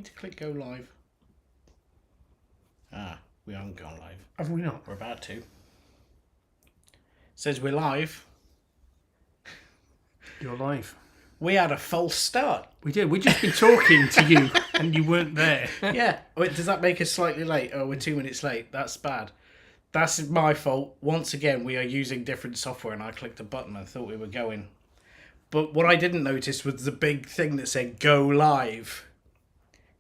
to click go live. Ah, we haven't gone live. Have we not? We're about to. Says we're live. You're live. We had a false start. We did. We just been talking to you and you weren't there. Yeah. Wait, does that make us slightly late? Oh, we're 2 minutes late. That's bad. That's my fault. Once again, we are using different software and I clicked a button. I thought we were going. But what I didn't notice was the big thing that said go live.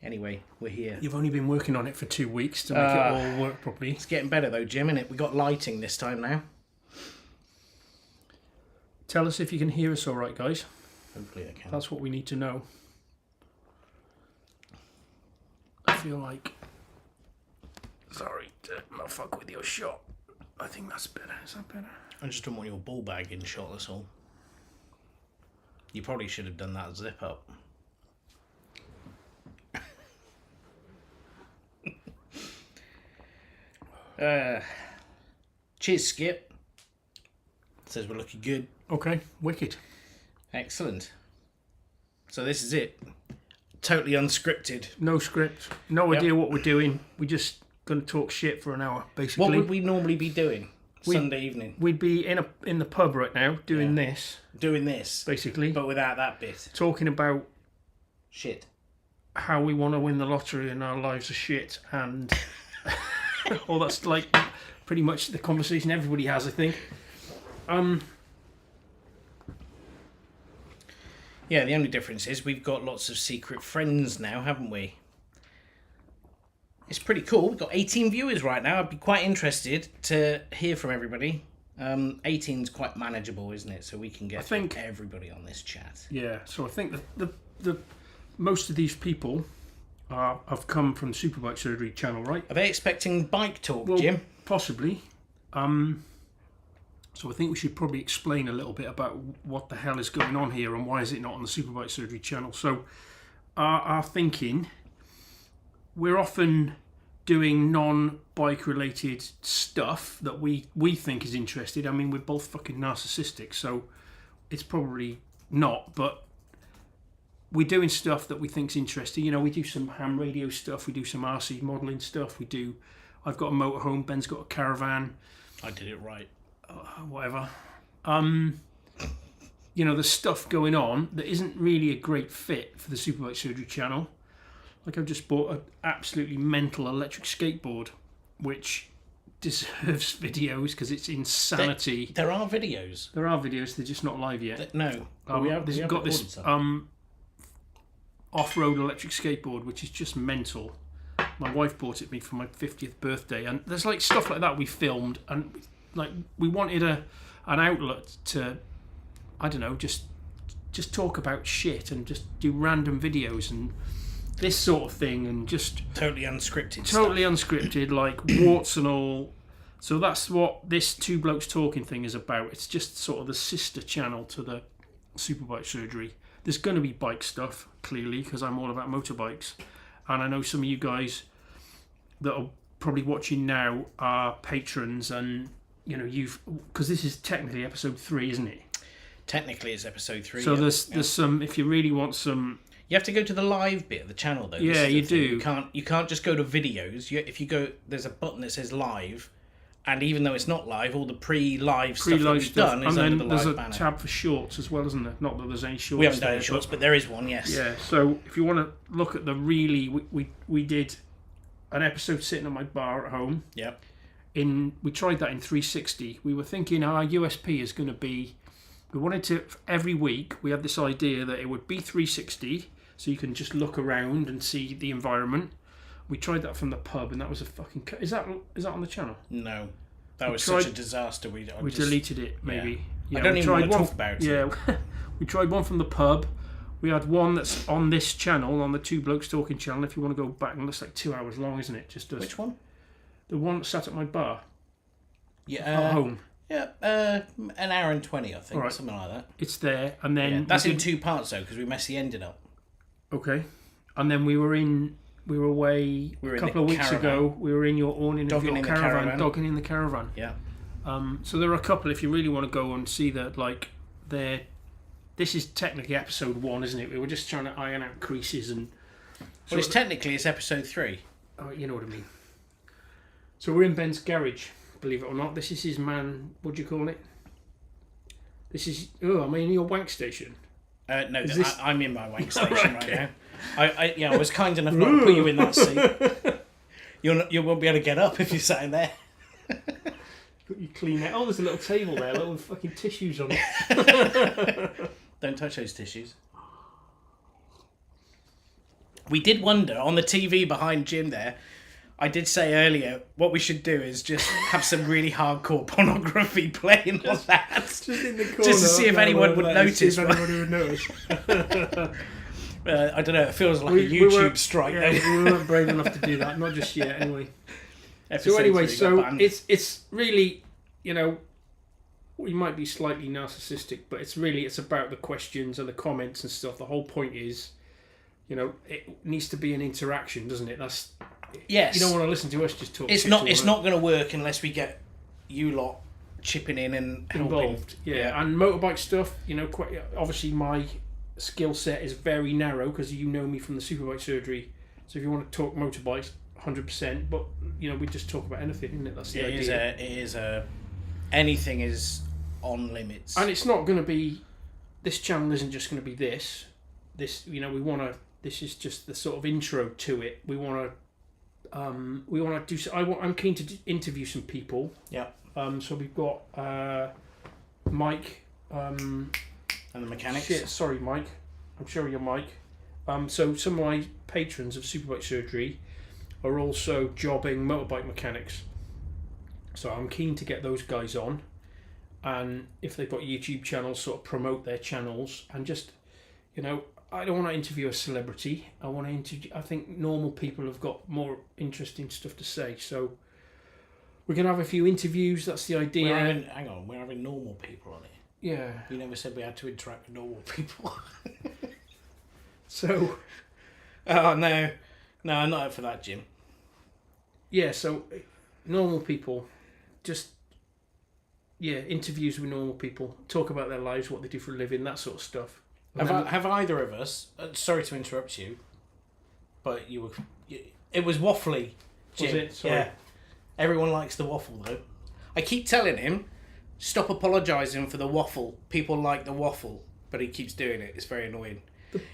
Anyway, we're here. You've only been working on it for 2 weeks to make it all work properly. It's getting better though, Jim, innit? We got lighting this time now. Tell us if you can hear us all right, guys. Hopefully I can. That's what we need to know. I feel like... Sorry to not fuck with your shot. I think that's better. Is that better? I just don't want your ball bag in shot, that's all. You probably should have done that zip up. Cheers, Skip. Says we're looking good. Okay, wicked. Excellent. So this is it. Totally unscripted. No script. No idea what we're doing. We're just going to talk shit for an hour, basically. What would we normally be doing Sunday evening? We'd be in the pub right now doing this. Doing this. Basically. But without that bit. Talking about Shit. how we want to win the lottery and our lives are shit and all that's like pretty much the conversation everybody has, I think. Yeah, the only difference is we've got lots of secret friends now, haven't we? It's pretty cool. We've got 18 viewers right now. I'd be quite interested to hear from everybody. 18's quite manageable, isn't it? So we can get everybody on this chat. Yeah, so I think the most of these people have come from the Superbike Surgery channel, right? Are they expecting bike talk, Well, Jim? Possibly. So I think we should probably explain a little bit about what the hell is going on here and why is it not on the Superbike Surgery channel. So our thinking, we're often doing non-bike related stuff that we think is interesting. I mean, we're both fucking narcissistic, so it's probably not, but we're doing stuff that we think's interesting. You know, we do some ham radio stuff, we do some RC modelling stuff, I've got a motorhome, Ben's got a caravan. I did it right. Whatever. You know, there's stuff going on that isn't really a great fit for the Superbike Surgery channel. Like, I've just bought an absolutely mental electric skateboard, which deserves videos because it's insanity. There are videos. There are videos, they're just not live yet. No. We've got this off-road electric skateboard, which is just mental. My wife bought it me for my 50th birthday, and there's like stuff like that we filmed, and like we wanted an outlet to, I don't know, just talk about shit and just do random videos and this sort of thing, and just totally unscripted unscripted, like warts and all. So that's what this Two Blokes Talking thing is about. It's just sort of the sister channel to the Superbike Surgery. There's going to be bike stuff, clearly, because I'm all about motorbikes, and I know some of you guys that are probably watching now are patrons, and you know, because this is technically episode 3, isn't it? Technically, it's episode 3. So there's some. If you really want some, you have to go to the live bit of the channel, though. Yeah, you do. You can't just go to videos. If you go, there's a button that says live, and even though it's not live, all the pre-live stuff that we've done is under the live banner. There's a tab for shorts as well, isn't there? Not that there's any shorts. We haven't done any shorts, but there is one. Yes. Yeah. So if you want to look at the we did an episode sitting at my bar at home. Yep. We tried that in 360. We were thinking our USP is going to be, we wanted to, every week we had this idea that it would be 360, so you can just look around and see the environment. We tried that from the pub, and that was a fucking. Is that on the channel? No, that was such a disaster. We deleted it. Maybe. Yeah, I don't even want to talk about it. Yeah, we tried one from the pub. We had one that's on this channel, on the Two Blokes Talking channel. If you want to go back, and it's like 2 hours long, isn't it? Just Which one? The one that sat at my bar. Yeah, at home. Yeah, an hour and 20, I think, right. Something like that. It's there, and then that's in 2 parts though, because we messy ended up. Okay, and then we were away a couple of weeks ago. We were in your awning of your caravan, dogging in the caravan. Yeah. So there are a couple. If you really want to go and see that, like this is technically episode 1, isn't it? We were just trying to iron out creases and Well, it's technically it's episode 3. Oh, you know what I mean. So we're in Ben's garage, believe it or not. This is his what do you call it? This is... Oh, am I in your wank station? No, this... I'm in my wank station right now. I was kind enough not to put you in that seat. You won't be able to get up if you're sat in there. You clean it. Oh, there's a little table there, little fucking tissues on it. Don't touch those tissues. We did wonder on the TV behind Jim there. I did say earlier what we should do is just have some really hardcore pornography playing on that, just in the corner, just to see if anyone would notice. See if anyone would notice. I don't know. It feels like a YouTube strike. Yeah, we weren't brave enough to do that. Not just yet, anyway. So it's really, you know, we might be slightly narcissistic, but it's about the questions and the comments and stuff. The whole point is, you know, it needs to be an interaction, doesn't it? Yes. You don't want to listen to us just talk. It's not going to work unless we get you lot chipping in and helping. Involved. Yeah, and motorbike stuff. You know, obviously my skill set is very narrow because you know me from the Superbike Surgery. So if you want to talk motorbikes, 100%. But you know, we just talk about anything, isn't it? That's the idea. It is anything is on limits. And it's not going to be. This channel isn't just going to be this. You know, we want to. This is just the sort of intro to it. We want to do. I'm keen to interview some people. Yeah. So we've got Mike. And the mechanics. Shit, sorry, Mike. I'm sure you're Mike. So some of my patrons of Superbike Surgery are also jobbing motorbike mechanics. So I'm keen to get those guys on, and if they've got YouTube channels, sort of promote their channels and just, you know. I don't want to interview a celebrity. I think normal people have got more interesting stuff to say. So we're going to have a few interviews. That's the idea. We're having normal people on it. Yeah. You never said we had to interact with normal people. So... Oh, no. No, I'm not up for that, Jim. Yeah, so normal people. Just, interviews with normal people. Talk about their lives, what they do for a living, that sort of stuff. Have either of us? Sorry to interrupt you, but it was waffly. Jim. Was it? Sorry. Yeah. Everyone likes the waffle though. I keep telling him, stop apologising for the waffle. People like the waffle, but he keeps doing it. It's very annoying.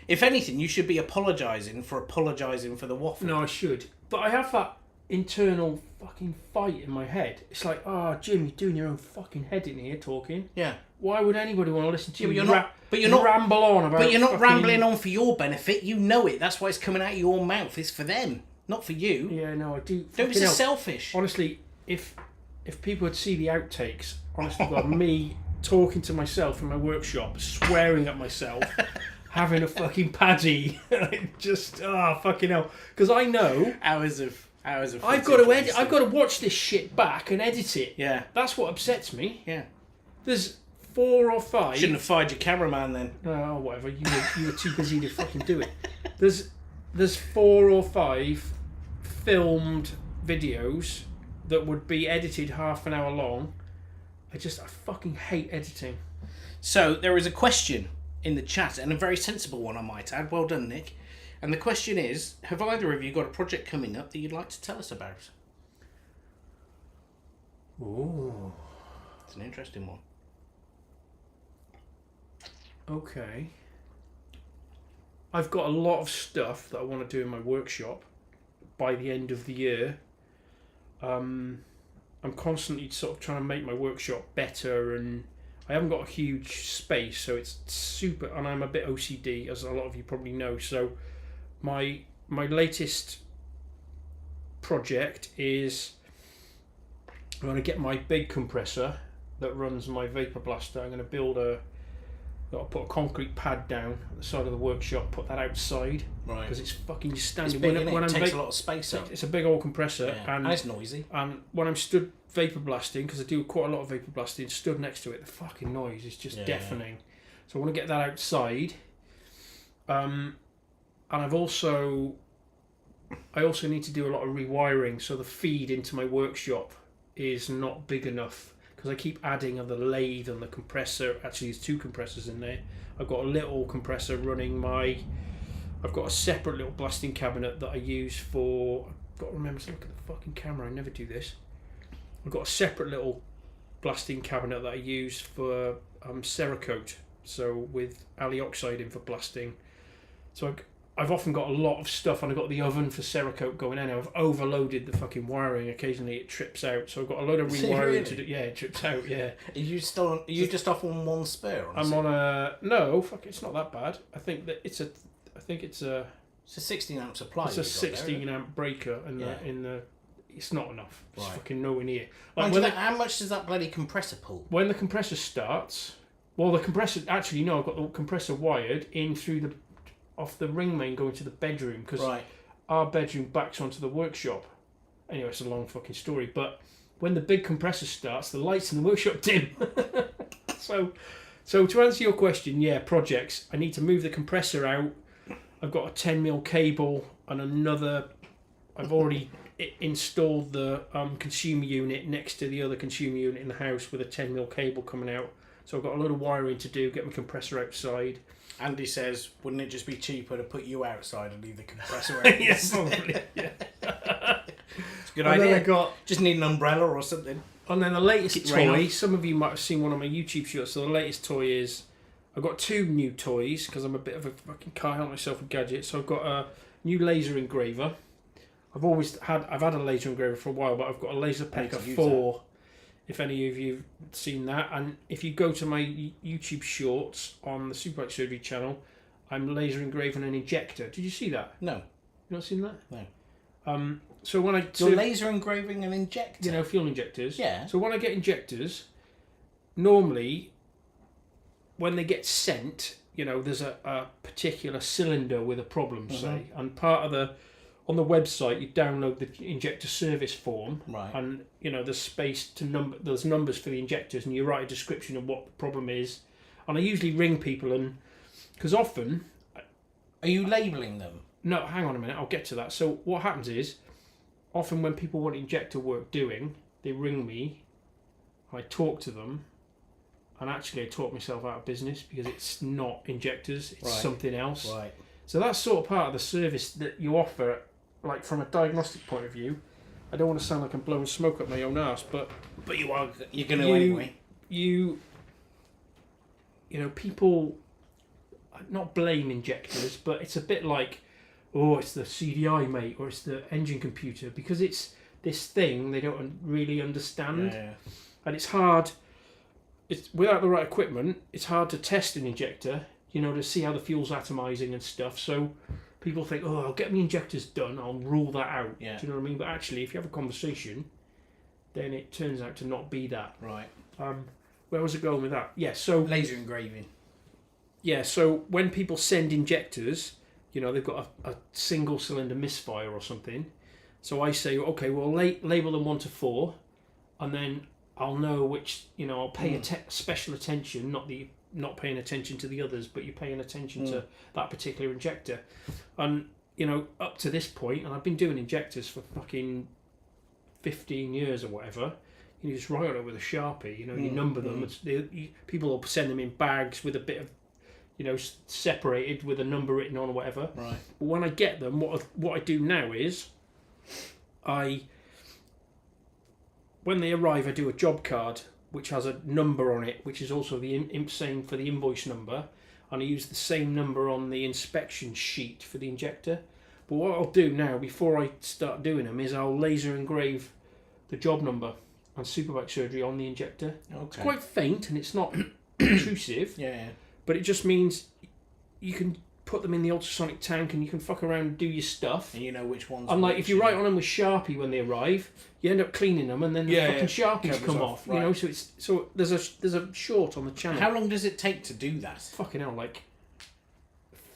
If anything, you should be apologising for the waffle. No, I should, but I have that internal fucking fight in my head. It's like, Jim, you're doing your own fucking head in here talking. Yeah. Why would anybody want to listen to you? But you're not ramble on about. But you're not rambling on for your benefit. You know it. That's why it's coming out of your mouth. It's for them, not for you. Yeah, no, I do. Don't be so selfish. Honestly, if people would see the outtakes, honestly, God, me talking to myself in my workshop, swearing at myself, having a fucking paddy, just fucking hell. Because I know hours of. I've got to edit. I've got to watch this shit back and edit it. Yeah, that's what upsets me. Yeah, there's 4 or 5. Shouldn't have fired your cameraman then. No, whatever. You were too busy to fucking do it. There's 4 or 5 filmed videos that would be edited half an hour long. I fucking hate editing. So there is a question in the chat, and a very sensible one, I might add. Well done, Nick. And the question is, have either of you got a project coming up that you'd like to tell us about? Ooh. It's an interesting one. Okay. I've got a lot of stuff that I want to do in my workshop by the end of the year. I'm constantly sort of trying to make my workshop better, and I haven't got a huge space, so it's super, and I'm a bit OCD, as a lot of you probably know. So my latest project is I'm going to get my big compressor that runs my Vapor Blaster. I'm going to I'll put a concrete pad down at the side of the workshop, put that outside, right? Because it's fucking standing. It's big, when it takes a lot of space up. It's a big old compressor, and it's noisy. And when I'm stood vapor blasting, because I do quite a lot of vapor blasting, stood next to it, the fucking noise is just deafening. So I want to get that outside. And I also need to do a lot of rewiring, so the feed into my workshop is not big enough. Because I keep adding on the lathe and the compressor. Actually, there's 2 compressors in there. I've got a little compressor running my I've got a separate little blasting cabinet that I use for. I've got to remember to look at the fucking camera. I never do this. I've got a separate little blasting cabinet that I use for Cerakote. So with Ali oxide in for blasting. So I've often got a lot of stuff, and I've got the oven for Cerakote going in. I've overloaded the fucking wiring. Occasionally it trips out, so I've got a load of rewiring to do. Yeah, it trips out. Yeah. Are you just off on one spare? I'm on a no. Fuck, it's not that bad. I think it's a It's a 16 amp supply. It's a 16 amp breaker, and it's not enough. It's Right. fucking nowhere near. How much does that bloody compressor pull? When the compressor starts, well, the compressor actually no, I've got the compressor wired in through off the ring main going to the bedroom, because Right. our bedroom backs onto the workshop. Anyway, it's a long fucking story, but when the big compressor starts, the lights in the workshop dim. So to answer your question, yeah, projects. I need to move the compressor out. I've got a 10mm cable and another. I've already installed the consumer unit next to the other consumer unit in the house with a 10mm cable coming out. So I've got a lot of wiring to do. Get my compressor outside. Andy says, wouldn't it just be cheaper to put you outside and leave the compressor out? Yes, probably. Yeah. It's a good And idea. then Just need an umbrella or something. And then the latest Keep the rain toy, off. some of you might have seen one on my YouTube shorts. So the latest toy is, I've got 2 new toys because I'm a bit of a fucking car help myself with gadgets. So I've got a new laser engraver. I've had a laser engraver for a while, but I've got a Laser Pecker 4. If any of you've seen that, and if you go to my YouTube shorts on the Superbike Surgery channel, I'm laser engraving an injector. Did you see that? No. You not seen that? No. So when I You're laser engraving an injector? you know, fuel injectors. Yeah. So when I get injectors, normally when they get sent, you know, there's a particular cylinder with a problem, say, and part of on the website you download the injector service form, Right. and you know there's space to there's numbers for the injectors, and you write a description of what the problem is, and I usually ring people, and because often, Are you labelling them? no, hang on a minute, I'll get to that. So what happens is, often when people want injector work doing, they ring me, I talk to them, and actually I talk myself out of business because it's not injectors, it's Right. something else. Right. So that's sort of part of the service that you offer, like from a diagnostic point of view. I don't want to sound like I'm blowing smoke up my own arse, but You're going to You- anyway. you know, people not blame injectors, but it's a bit like, oh, it's the CDI, mate, or it's the engine computer, because it's this thing they don't really understand, Yeah. and it's hard. It's without the right equipment, it's hard to test an injector, you know, to see how the fuel's atomizing and stuff. So people think, oh, I'll get my injectors done, I'll rule that out. Yeah. Do you know what I mean? But actually, if you have a conversation, then it turns out to not be that. Right. Where was I going with that? Yeah, so Laser engraving. so when people send injectors, you know, they've got a single cylinder misfire or something. So I say, okay, well, label them 1 to 4, and then I'll know which, you know, I'll pay special attention, not paying attention to the others, but you're paying attention to that particular injector. And, you know, up to this point, and I've been doing injectors for fucking 15 years or whatever, you just write on it with a Sharpie, you know, you number them. People will send them in bags with a bit of, you know, separated with a number written on or whatever. Right. But when I get them, what I do now is, when they arrive, I do a job card which has a number on it, which is also the same for the invoice number, and I use the same number on the inspection sheet for the injector. But what I'll do now, before I start doing them, is I'll laser engrave the job number and Superbike Surgery on the injector. Okay. It's quite faint and it's not intrusive, Yeah. but it just means you can put them in the ultrasonic tank and you can fuck around and do your stuff. And you know which ones. And like, if you write on them with Sharpie when they arrive, you end up cleaning them, and then the fucking Sharpies Covers come off, off. You know, so there's a short on the channel. How long does it take to do that? Fucking hell, like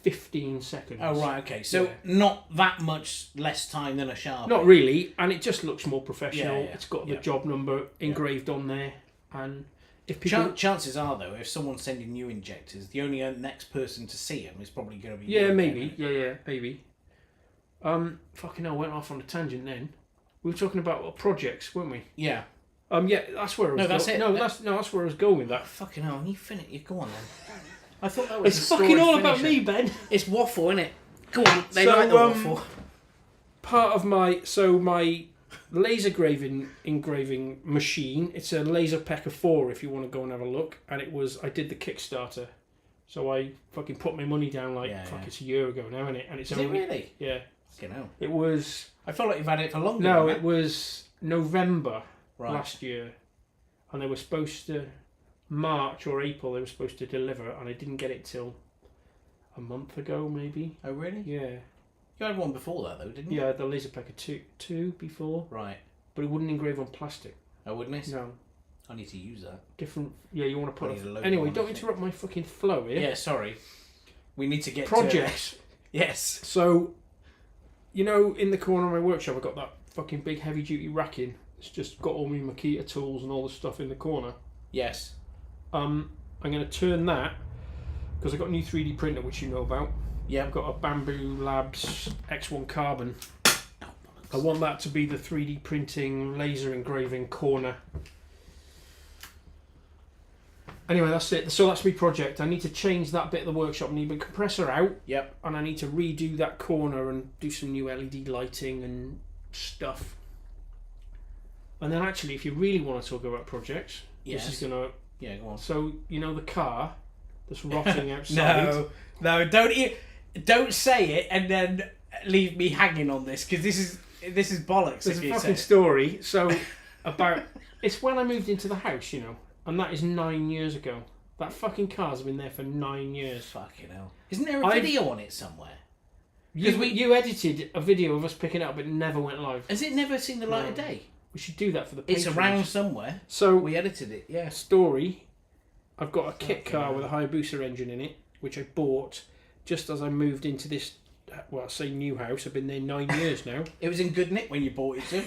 15 seconds. Oh right, okay. So Yeah. not that much less time than a Sharpie. Not really, and it just looks more professional. Yeah. It's got the Yeah. job number engraved on there, and if people, Chances are though, if someone's sending new injectors, the only next person to see them is probably going to be. yeah, you, maybe, isn't it? yeah, maybe. Fucking hell, went off on a tangent then. We were talking about projects, weren't we? Yeah. Yeah, that's where I was. No, that's it. No, that's where I was going with that. Fucking hell, you finish. You go on then. I thought that was. It's the fucking story all about finisher. me, Ben. It's waffle, isn't it? Go on. They So, like the waffle. Part of my laser engraving machine. It's a Laserpecker 4 if you want to go and have a look. And I did the Kickstarter. So I fucking put my money down it's a year ago now, isn't it? And it's Is it really? Yeah. You know. It was I feel like you've had it for longer. no, than it was November Right. last year, and they were supposed to March or April. They were supposed to deliver, and I didn't get it till a month ago, maybe. Oh, really? Yeah, You had one before that, though, didn't you? yeah. The Laserpecker two before, Right. but it wouldn't engrave on plastic. Oh, wouldn't it? No, I need to use that. different. Yeah, you want to I put need a it. logo Anyway, on don't the thing. interrupt my fucking flow here. Yeah, sorry. We need to get Projects. To... Yes. So, in the corner of my workshop, I got that fucking big heavy duty racking. It's just got all my Makita tools and all the stuff in the corner. Yes. I'm going to turn that because I got a new 3D printer, which you know about. Yeah. I've got a Bamboo Labs X1 Carbon. I want that to be the 3D printing, laser engraving corner. Anyway, that's it. So that's my project. I need to change that bit of the workshop. I need my compressor out. Yep. And I need to redo that corner and do some new LED lighting and stuff. And then actually, if you really want to talk about projects, Yes. this is going to... Yeah, go on. So, the car that's rotting outside... No, don't say it and then leave me hanging on this, because this is bollocks. There's if a you fucking say story. So, about... It's when I moved into the house, and that is 9 years ago. That fucking car's been there for 9 years. Fucking hell. Isn't there a I've- video on it somewhere? You edited a video of us picking it up, but it never went live. Has it never seen the light No. of day? We should do that for the It's patrons. around somewhere. So, We edited it, yeah. story, I've got a kit Okay. car with a Hayabusa engine in it, which I bought just as I moved into this, well, I say new house. I've been there 9 years now. It was in good nick when you bought it too.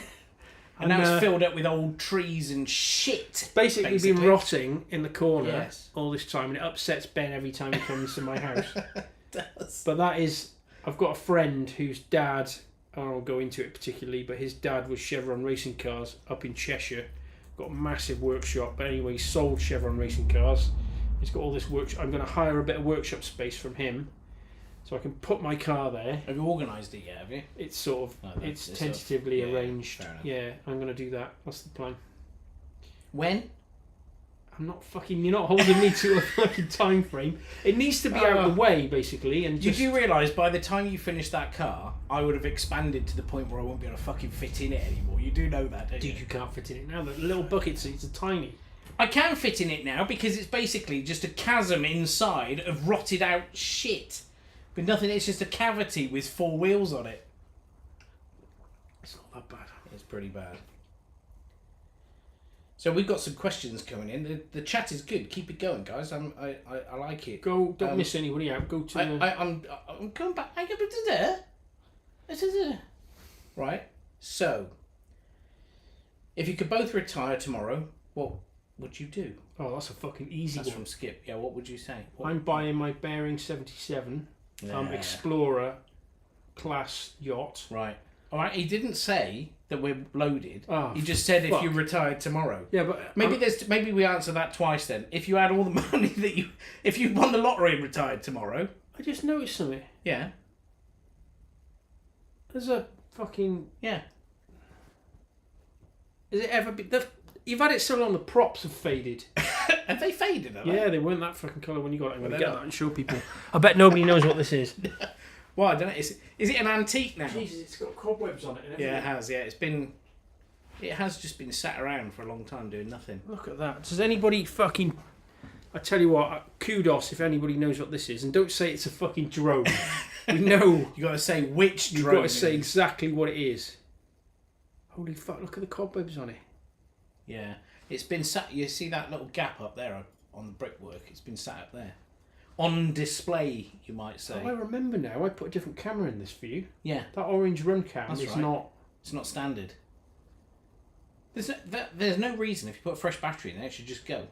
And And, now it's filled up with old trees and shit. It's basically been rotting in the corner Yes. all this time, and it upsets Ben every time he comes to my house. Does. But that is, I've got a friend whose dad, I won't go into it particularly, but his dad was Chevron Racing Cars up in Cheshire. Got a massive workshop, but anyway, he sold Chevron Racing Cars. He's got all this workshop. I'm going to hire a bit of workshop space from him, so I can put my car there. Have you organised it yet, have you? It's sort of, No, it's it's tentatively yeah, arranged. fair enough. Yeah, I'm going to do that. That's the plan. When? I'm not fucking. You're not holding me to a fucking time frame. It needs to be out of the way, basically, and Did just. you realise by the time you finish that car, I would have expanded to the point where I won't be able to fucking fit in it anymore? You do know that, don't you? Dude, you can't fit in it now. The little bucket seats are tiny. I can fit in it now because it's basically just a chasm inside of rotted out shit. With nothing, it's just a cavity with 4 wheels on it. It's not that bad. It's pretty bad. So we've got some questions coming in. The chat is good. Keep it going, guys. I like it. Go. Don't miss anybody out. Go to. I'm going back. I go to there. Right. So, if you could both retire tomorrow, what would you do? Oh, that's a fucking easy That's one. from Skip. Yeah. What would you say? What? I'm buying my Bearing 77 Yeah. Explorer class yacht. Right. All right. He didn't say that we're loaded. Oh, He just said if fuck. you retired tomorrow. Yeah, but Maybe we answer that twice then. If you had all the money if you won the lottery and retired tomorrow, I just noticed something. yeah, There's a fucking. yeah. Has it ever been? You've had it so long. The props have faded. Have they faded? Have they? Yeah, they weren't that fucking colour when you got it. I'm going to they're get not. that and show people. I bet nobody knows what this is. Well, I don't know. Is it an antique now? Jesus, it's got cobwebs on it and everything. Yeah, it has. Yeah, it has just been sat around for a long time doing nothing. Look at that. Does anybody fucking... I tell you what, kudos if anybody knows what this is. And don't say it's a fucking drone. We know. You got to say which You've drone. got to say it is. exactly what it is. Holy fuck, look at the cobwebs on it. Yeah, it's been sat. You see that little gap up there on the brickwork? It's been sat up there, on display. You might say. Oh, I remember now. I put a different camera in this for you. Yeah, That orange run cam That's is right. not... it's not standard. There's no reason if you put a fresh battery in it, it should just go.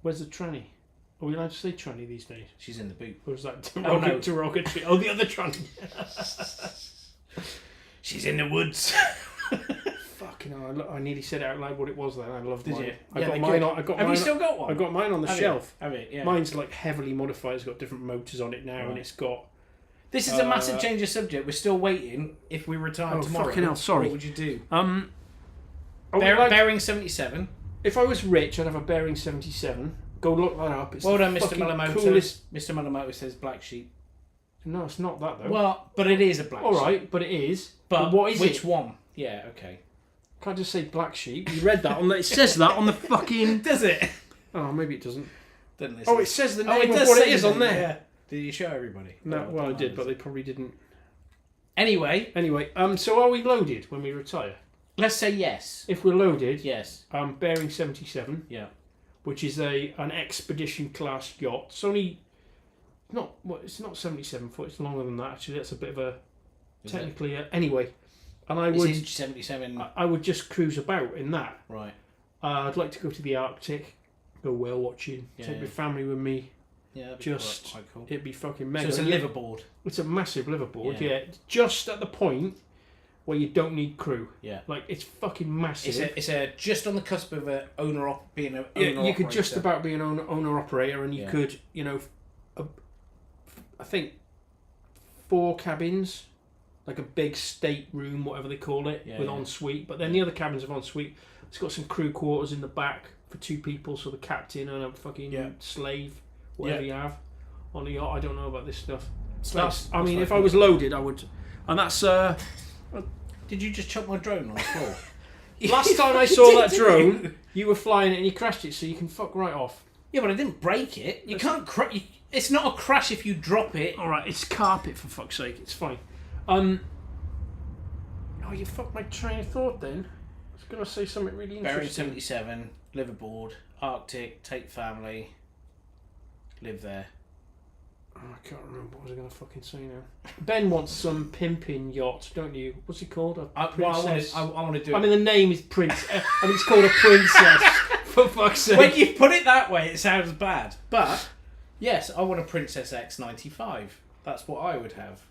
Where's the tranny? Are we allowed to say tranny these days? She's in the boot. Or is that Oh, no. derogatory? Oh, the other tranny. She's in the woods. Fucking hell, I nearly said out loud what it was then. I loved Did mine. you? I Yeah, got they're mine good. on, I got Have mine you still got one? I got mine on the Have shelf. Have it? Yeah. Mine's like heavily modified. It's got different motors on it now, Right. and it's got This is a massive change of subject. We're still waiting. If we retire tomorrow, fucking hell, sorry. what would you do? Bearing. Bearing 77. If I was rich, I'd have a Bearing 77. Go look that up. It's Well the done, Mr. fucking Malamoto. coolest. Mr. Malamoto says black sheep. No, it's not that though. Well, but it is a black sheep. all right, but it is. But what is which it? one? Yeah, okay. Can't just say black sheep. You read that on the. It says that on the fucking. Does it? Oh, maybe it doesn't. Doesn't it? Oh, it says the name of does what it say is the on name, there. Yeah. Did you show everybody? No, Oh, well, I don't did, know. but they probably didn't. Anyway, So are we loaded when we retire? let's say yes. If we're loaded, Yes. Bearing 77, Yeah. which is an expedition class yacht. It's only it's not 77 foot. It's longer than that. Actually, that's a bit of a Is technically. Anyway, and I It? would Is 77? I would just cruise about in that. Right. I'd like to go to the Arctic, go whale watching, Yeah, take yeah. my family with me. Yeah. That'd be Just quite cool. it'd be fucking So mega. it's a liverboard. It's a massive liverboard. Yeah. Yeah, just at the point where you don't need crew. Yeah. Like it's fucking massive. It's a just on the cusp of a being an owner. Yeah, you could just operator. about be an owner operator, and you Yeah. could, I think 4 cabins, like a big state room, whatever they call it, Yeah, with yeah. ensuite. But then the other cabins have ensuite. It's got some crew quarters in the back for 2 people, so the captain and a fucking Yeah. slave, whatever Yeah. you have on a yacht. I don't know about this stuff. Slaves. I mean, That's if like- I was loaded, I would. And that's Did you just chuck my drone on the floor? last time I saw that drone, you were flying it and you crashed it, so you can fuck right off. Yeah, but I didn't break it. You can't it's not a crash if you drop it. All right, it's carpet for fuck's sake. It's fine. Oh, you fucked my train of thought. Then I was gonna say something really Bearing interesting. 77, liverboard, Arctic, take family, live there. Oh, I can't remember what was I gonna fucking say now. Ben wants some pimping yacht, don't you? What's it called? A princess. I want to do it. I mean, the name is Prince. I mean, it's called a princess. For fuck's sake. when you put it that way, it sounds bad. But yes, I want a Princess X95. That's what I would have.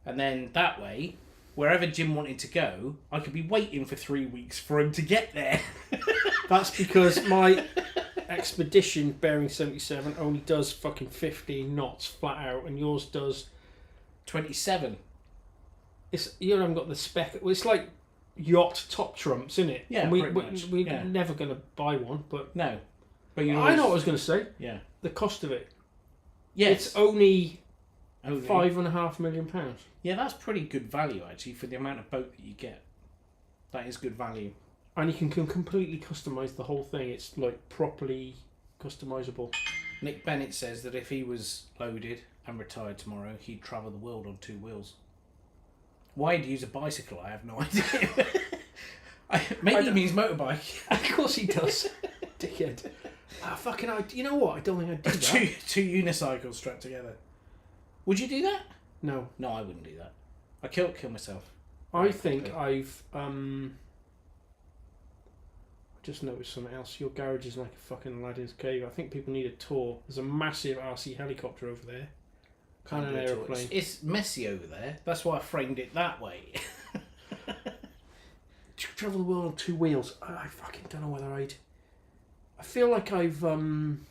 And then that way, wherever Jim wanted to go, I could be waiting for 3 weeks for him to get there. That's because my expedition Bearing 77 only does fucking 15 knots flat out, and yours does. 27. You haven't got the spec. Well, it's like yacht top trumps, isn't it? Yeah, And pretty much, we're yeah. never going to buy one, but No. But you I know what I was going to say. Yeah. The cost of it. Yes. It's only Only. £5.5 million. Yeah, that's pretty good value actually for the amount of boat that you get. That is good value. And you can completely customise the whole thing. It's like properly customisable. Nick Bennett says that if he was loaded and retired tomorrow, he'd travel the world on 2 wheels. Why he'd use a bicycle, I have no idea. Maybe he means motorbike. Of course he does. Dickhead. You know what? I don't think I'd do that. two unicycles strapped together. Would you do that? No. No, I wouldn't do that. I'd kill myself. I think quickly. I've just noticed something else. Your garage is like a fucking Aladdin's cave. I think people need a tour. There's a massive RC helicopter over there. Kind of an Can't do it. aeroplane. It's messy over there. That's why I framed it that way. Travel the world on 2 wheels. I fucking don't know whether I'd. I feel like I'm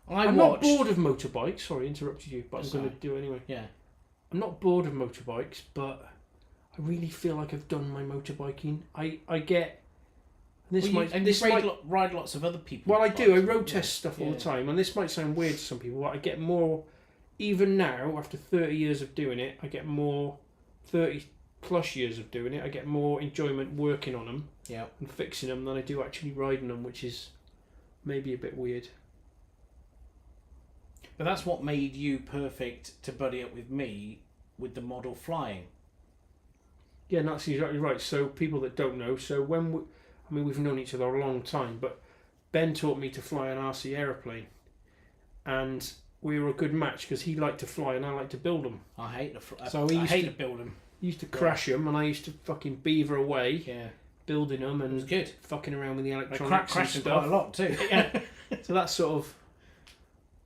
not bored of motorbikes. Sorry, interrupted you, but That's I'm going to alright. do it anyway. Yeah. I'm not bored of motorbikes, but I really feel like I've done my motorbiking. I get. This Well, might. and This you might. ride lots of other people. Well, I do. I road Yeah. test stuff all Yeah. the time, and this might sound weird to some people, but I get more. Even now, after 30 years of doing it, I get more. 30 plus years of doing it, I get more enjoyment working on them Yeah. and fixing them than I do actually riding them, which is maybe a bit weird. But that's what made you perfect to buddy up with me with the model flying. Yeah, and that's exactly right. So people that don't know, so we've known each other a long time, but Ben taught me to fly an RC aeroplane, and we were a good match because he liked to fly and I liked to build them. I hate to So we I used hate to- to build them. He used to crash them, and I used to fucking beaver away Yeah. building them It was and good. fucking around with the They electronics crashed and quite stuff. a lot too. Yeah. So that's sort of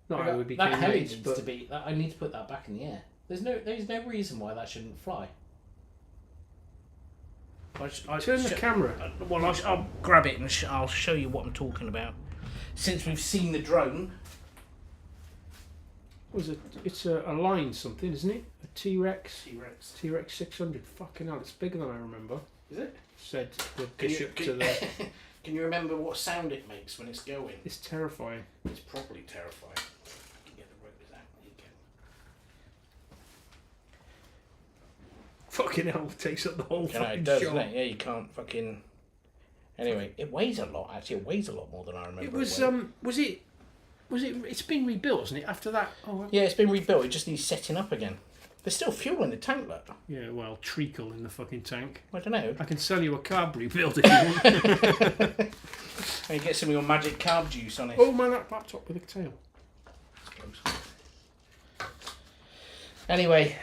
not how we became that heli mates, needs but to be. I need to put that back in the air. There's no reason why that shouldn't fly. turn the camera. Well, I'll grab it and I'll show you what I'm talking about. Since we've seen the drone, Was it? It's a line something, isn't it? A T-Rex. T-Rex. T-Rex 600. Fucking hell, it's bigger than I remember. Is it? Said the Can you, bishop can, to the. can you remember what sound it makes when it's going? It's terrifying. It's probably terrifying. You can get the ropers out. You can. Fucking hell, takes up the whole You know, fucking it does, shot. doesn't it? Yeah, you can't fucking. Anyway, it weighs a lot. Actually, it weighs a lot more than I remember. It was weighed. was it? It's been rebuilt, isn't it? After that. Oh. Yeah, it's been rebuilt. It just needs setting up again. There's still fuel in the tank, look. Yeah, well, treacle in the fucking tank. I don't know. I can sell you a carb rebuild if you want. And you get some of your magic carb juice on it. Oh man, that laptop with a tail. Anyway,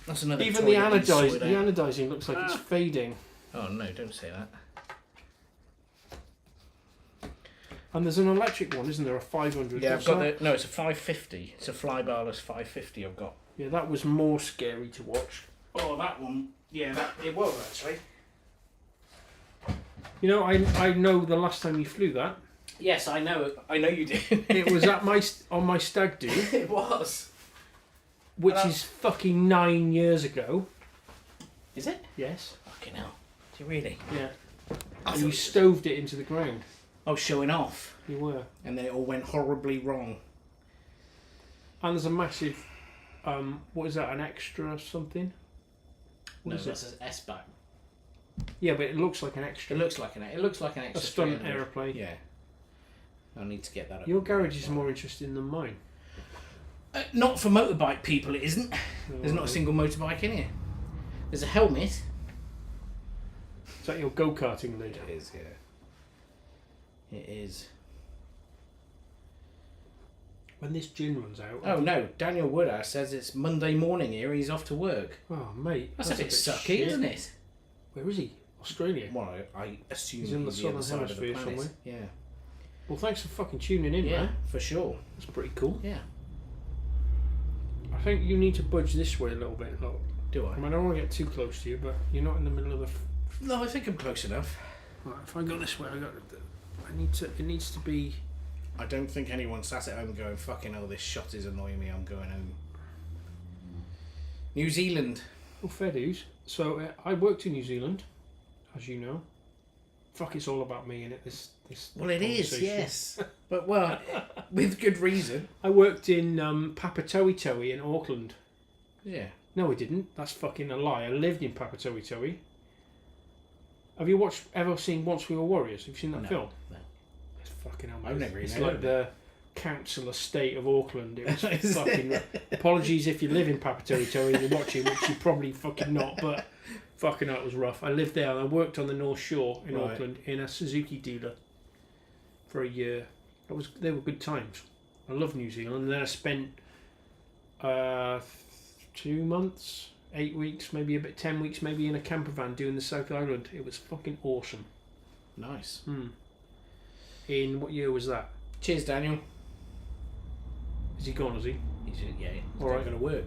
that's another. Even the toy that needs sorted the out. anodizing looks like it's fading. Oh no! Don't say that. And there's an electric one, isn't there? A 500. Yeah, What's I've got that? the. No, it's a 550. It's a Flybarless 550. I've got. Yeah, that was more scary to watch. Oh, that one. Yeah, it was actually. You know, I know the last time you flew that. Yes, I know. I know you did. It was at on my stag do, It was. which Hello. is fucking 9 years ago. Is it? Yes. Fucking hell. Do you really? Yeah. I And thought you stoved it into the ground. I was showing off, You were. and then it all went horribly wrong. And there's a massive, what is that? An extra something? What No, is that's it? an S-back. Yeah, but it looks like an extra. It looks like an a extra stunt 300. aeroplane. Yeah. I need to get that up. Your garage is more interesting than mine. Not for motorbike people, it isn't. There's not a Alright. single motorbike in here. There's a helmet. Is that your go-karting lid? It is, yeah. It is. When this gin runs out. Oh no, Daniel Woodhouse says it's Monday morning here and he's off to work. Oh, mate. That's a bit sucky, shit. isn't it? Where is he? Australia. Well, I assume He's in the the other southern side of the hemisphere planet. somewhere. Yeah. Well, thanks for fucking tuning in, Yeah, man. for sure. That's pretty cool. Yeah. I think you need to budge this way a little bit. Look. Do I I? mean, I don't want to get too close to you, but you're not in the middle of the. No, I think I'm close enough. Right, if I go this way, I need to. It needs to be. I don't think anyone sat at home going, fucking hell, this shot is annoying me, I'm going home. New Zealand. Oh, fair dues. So I worked in New Zealand, as you know. Fuck, it's all about me, innit? This. Well, it is, conversation. yes. But, well, with good reason. I worked in Papatoetoe in Auckland. Yeah. No, I didn't. That's fucking a lie. I lived in Papatoetoe. Have you ever seen Once We Were Warriors? Have you seen that No, film? no. It's fucking hell. I've never It's even like heard the council estate of Auckland. It was fucking. Apologies if you live in Papatoetoe and you're watching, which you're probably fucking not, but fucking hell, it was rough. I lived there and I worked on the North Shore in Right. Auckland in a Suzuki dealer for a year. They were good times. I love New Zealand. And then I spent 2 months, 8 weeks, maybe 10 weeks, maybe in a camper van doing the South Island. It was fucking awesome. Nice. In what year was that? Cheers, Daniel. Is he gone, is he? He's not Alright. going to work.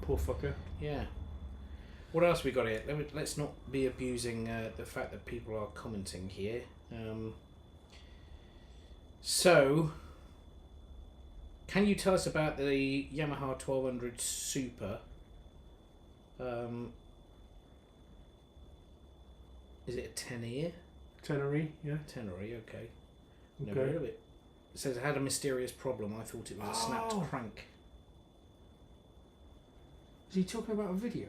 Poor fucker. Yeah. What else we got here? Let's not be abusing the fact that people are commenting here. So, can you tell us about the Yamaha 1200 Super? Is it a 10-ear? Tenery, yeah. 10-ear, okay. Never Okay. heard of it. It says it had a mysterious problem. I thought it was a snapped Oh. crank. Is he talking about a video?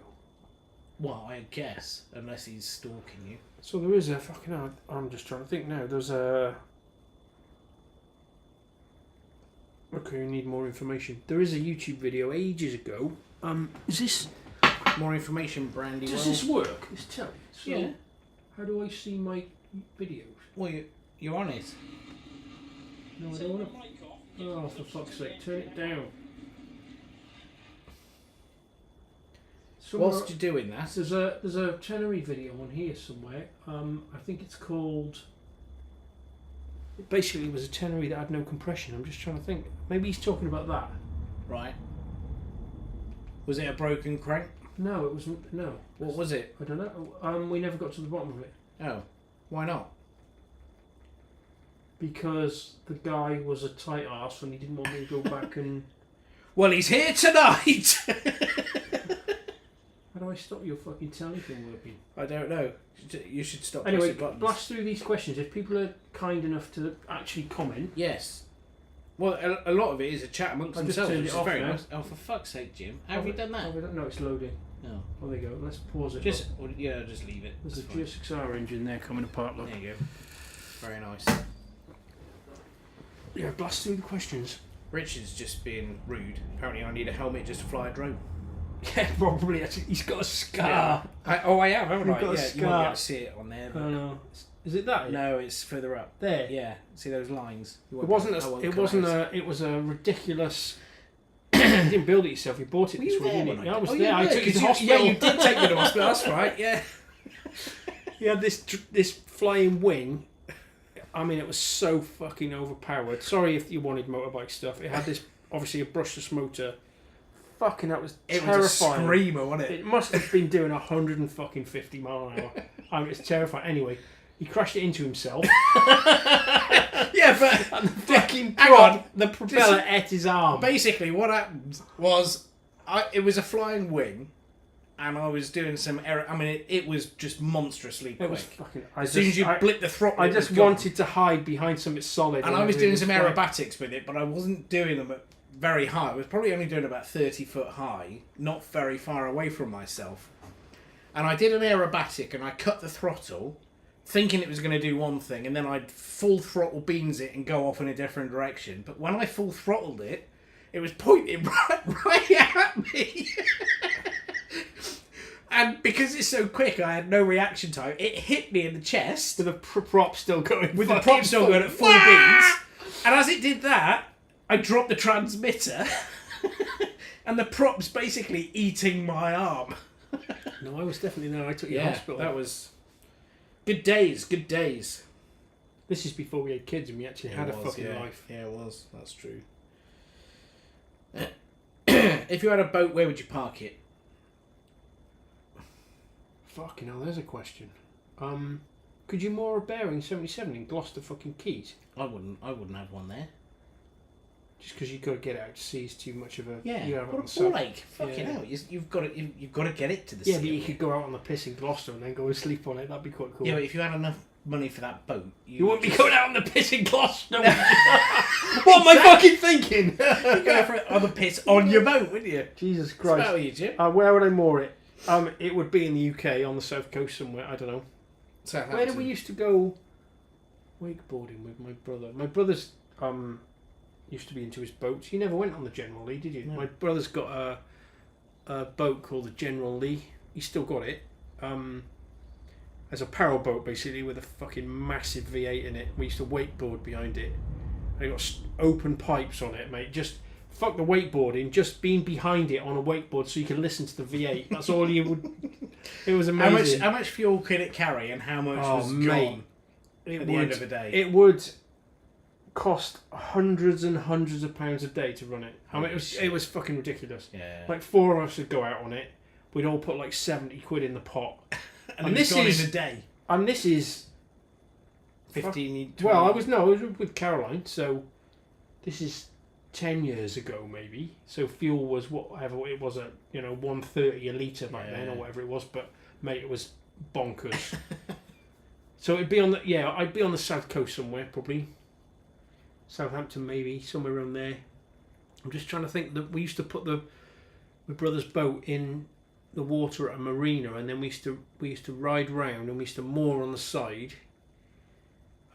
Well, I guess, unless he's stalking you. So there is a fucking. I'm just trying to think now. There's a. Okay, we need more information. There is a YouTube video ages ago. Is this? More information, Brandy. Does Well, this work? This telly. So Yeah. How do I see my videos? Well, you're on it. No, I don't want to. Oh, for fuck's sake! Turn it down. Somewhere- Whilst you're doing that, There's a Tenery video on here somewhere. I think it's called. It basically was a Tenery that had no compression. I'm just trying to think. Maybe he's talking about that. right? Was it a broken crank? No, it wasn't. No. What was it? I don't know. We never got to the bottom of it Oh, why not? because the guy was a tight ass and he didn't want me to go back and. Well, he's here tonight. How do I stop your fucking telly from working? I don't know. You should stop. Anyway, pressing buttons. blast through these questions. If people are kind enough to actually comment. Yes. Well, a lot of it is a chat amongst I just themselves. turned Which it is off very now. nice. Oh, for fuck's sake, Jim! How have you done that? No, it's loading. No. Oh, there you go. Let's pause it. Just yeah, just leave it. There's a It's fine. GSX-R engine there coming apart. Look. There you go. Very nice. Yeah, blast through the questions. Richard's just being rude. Apparently, I need a helmet just to fly a drone. Yeah, probably. Actually, he's got a scar. I have, haven't You've I? got a Yeah, you won't be scar. able to see it on there. But No. Is it that? no, it's further up. There. Yeah, see those lines? You It won't wasn't. be- I won't It come wasn't out. It was a ridiculous. You didn't build it yourself. You bought it Were this you week, there didn't when you? I was Oh, there. you I were, took you to 'cause hospital. Yeah, you did take me to hospital. That's right. Yeah. He had this flying wing. I mean, it was so fucking overpowered. Sorry if you wanted motorbike stuff. It had this obviously a brushless motor. Fucking, that was It terrifying. was a screamer, wasn't it? It must have been doing 150 mile an hour. I mean, it's terrifying. Anyway, he crashed it into himself. Yeah, but And the fucking hang prop, on. the propeller ate his arm. basically what happened was it was a flying wing, and I was doing some error. I mean, it was just monstrously quick. It was fucking. As soon as you blip the throttle, I it was just gone. wanted to hide behind something solid. And I was doing some flying. aerobatics with it, but I wasn't doing them at very high. I was probably only doing about 30 foot high, not very far away from myself. And I did an aerobatic, and I cut the throttle, thinking it was going to do one thing, and then I'd full throttle beans it and go off in a different direction. But when I full throttled it, it was pointing right at me. And because it's so quick, I had no reaction time. It hit me in the chest. With the prop still going. With the fucking prop still going at full Wah! beats. And as it did that, I dropped the transmitter. And the prop's basically eating my arm. No, I was definitely there. I took you to hospital. that was... Good days, good days. This is before we had kids and we actually had a fucking yeah. life. Yeah, it was. That's true. If you had a boat, where would you park it? Fucking hell, there's a question. Could you moor a bearing 77 in Gloucester fucking Keys? I wouldn't have one there. Just because you've got to get out to sea is too much of a... Yeah, you have it on what the a ball south- lake. Fucking Yeah. hell. You've got to get it to the Yeah, sea. but you could go out on the piss in Gloucester and then go and sleep on it. That'd be quite cool. Yeah, but if you had enough money for that boat... You wouldn't be going out on the piss in Gloucester. What am I fucking thinking? You'd go for other pits on your boat, wouldn't you? Jesus What's about Christ. you, Jim? Where would I moor it? It would be in the UK on the south coast somewhere. I don't know. Where did we used to go wakeboarding with my brother? My brother's used to be into his boats. You never went on the General Lee, did you? No. My brother's got a boat called the General Lee. He's still got it. As a paddle boat, basically, with a fucking massive V8 in it. We used to wakeboard behind it. And it got open pipes on it, mate. Just fuck the wakeboarding. Just being behind it on a wakeboard so you can listen to the V8. That's all you would... It was amazing. How much fuel could it carry, and how much was gone It at the end of the day? It would cost hundreds and hundreds of pounds a day to run it. I mean, it was fucking ridiculous. Yeah. Like 4 of us would go out on it. We'd all put like 70 quid in the pot. and this is in a day. And this is 15. 20. well, I was with Caroline, so this is 10 years ago maybe. So fuel was whatever it was at 130 a litre back then or whatever it was. But mate, it was bonkers. So it'd be I'd be on the south coast somewhere probably. Southampton maybe, somewhere around there. I'm just trying to think that we used to put my brother's boat in the water at a marina, and then we used to ride round and we used to moor on the side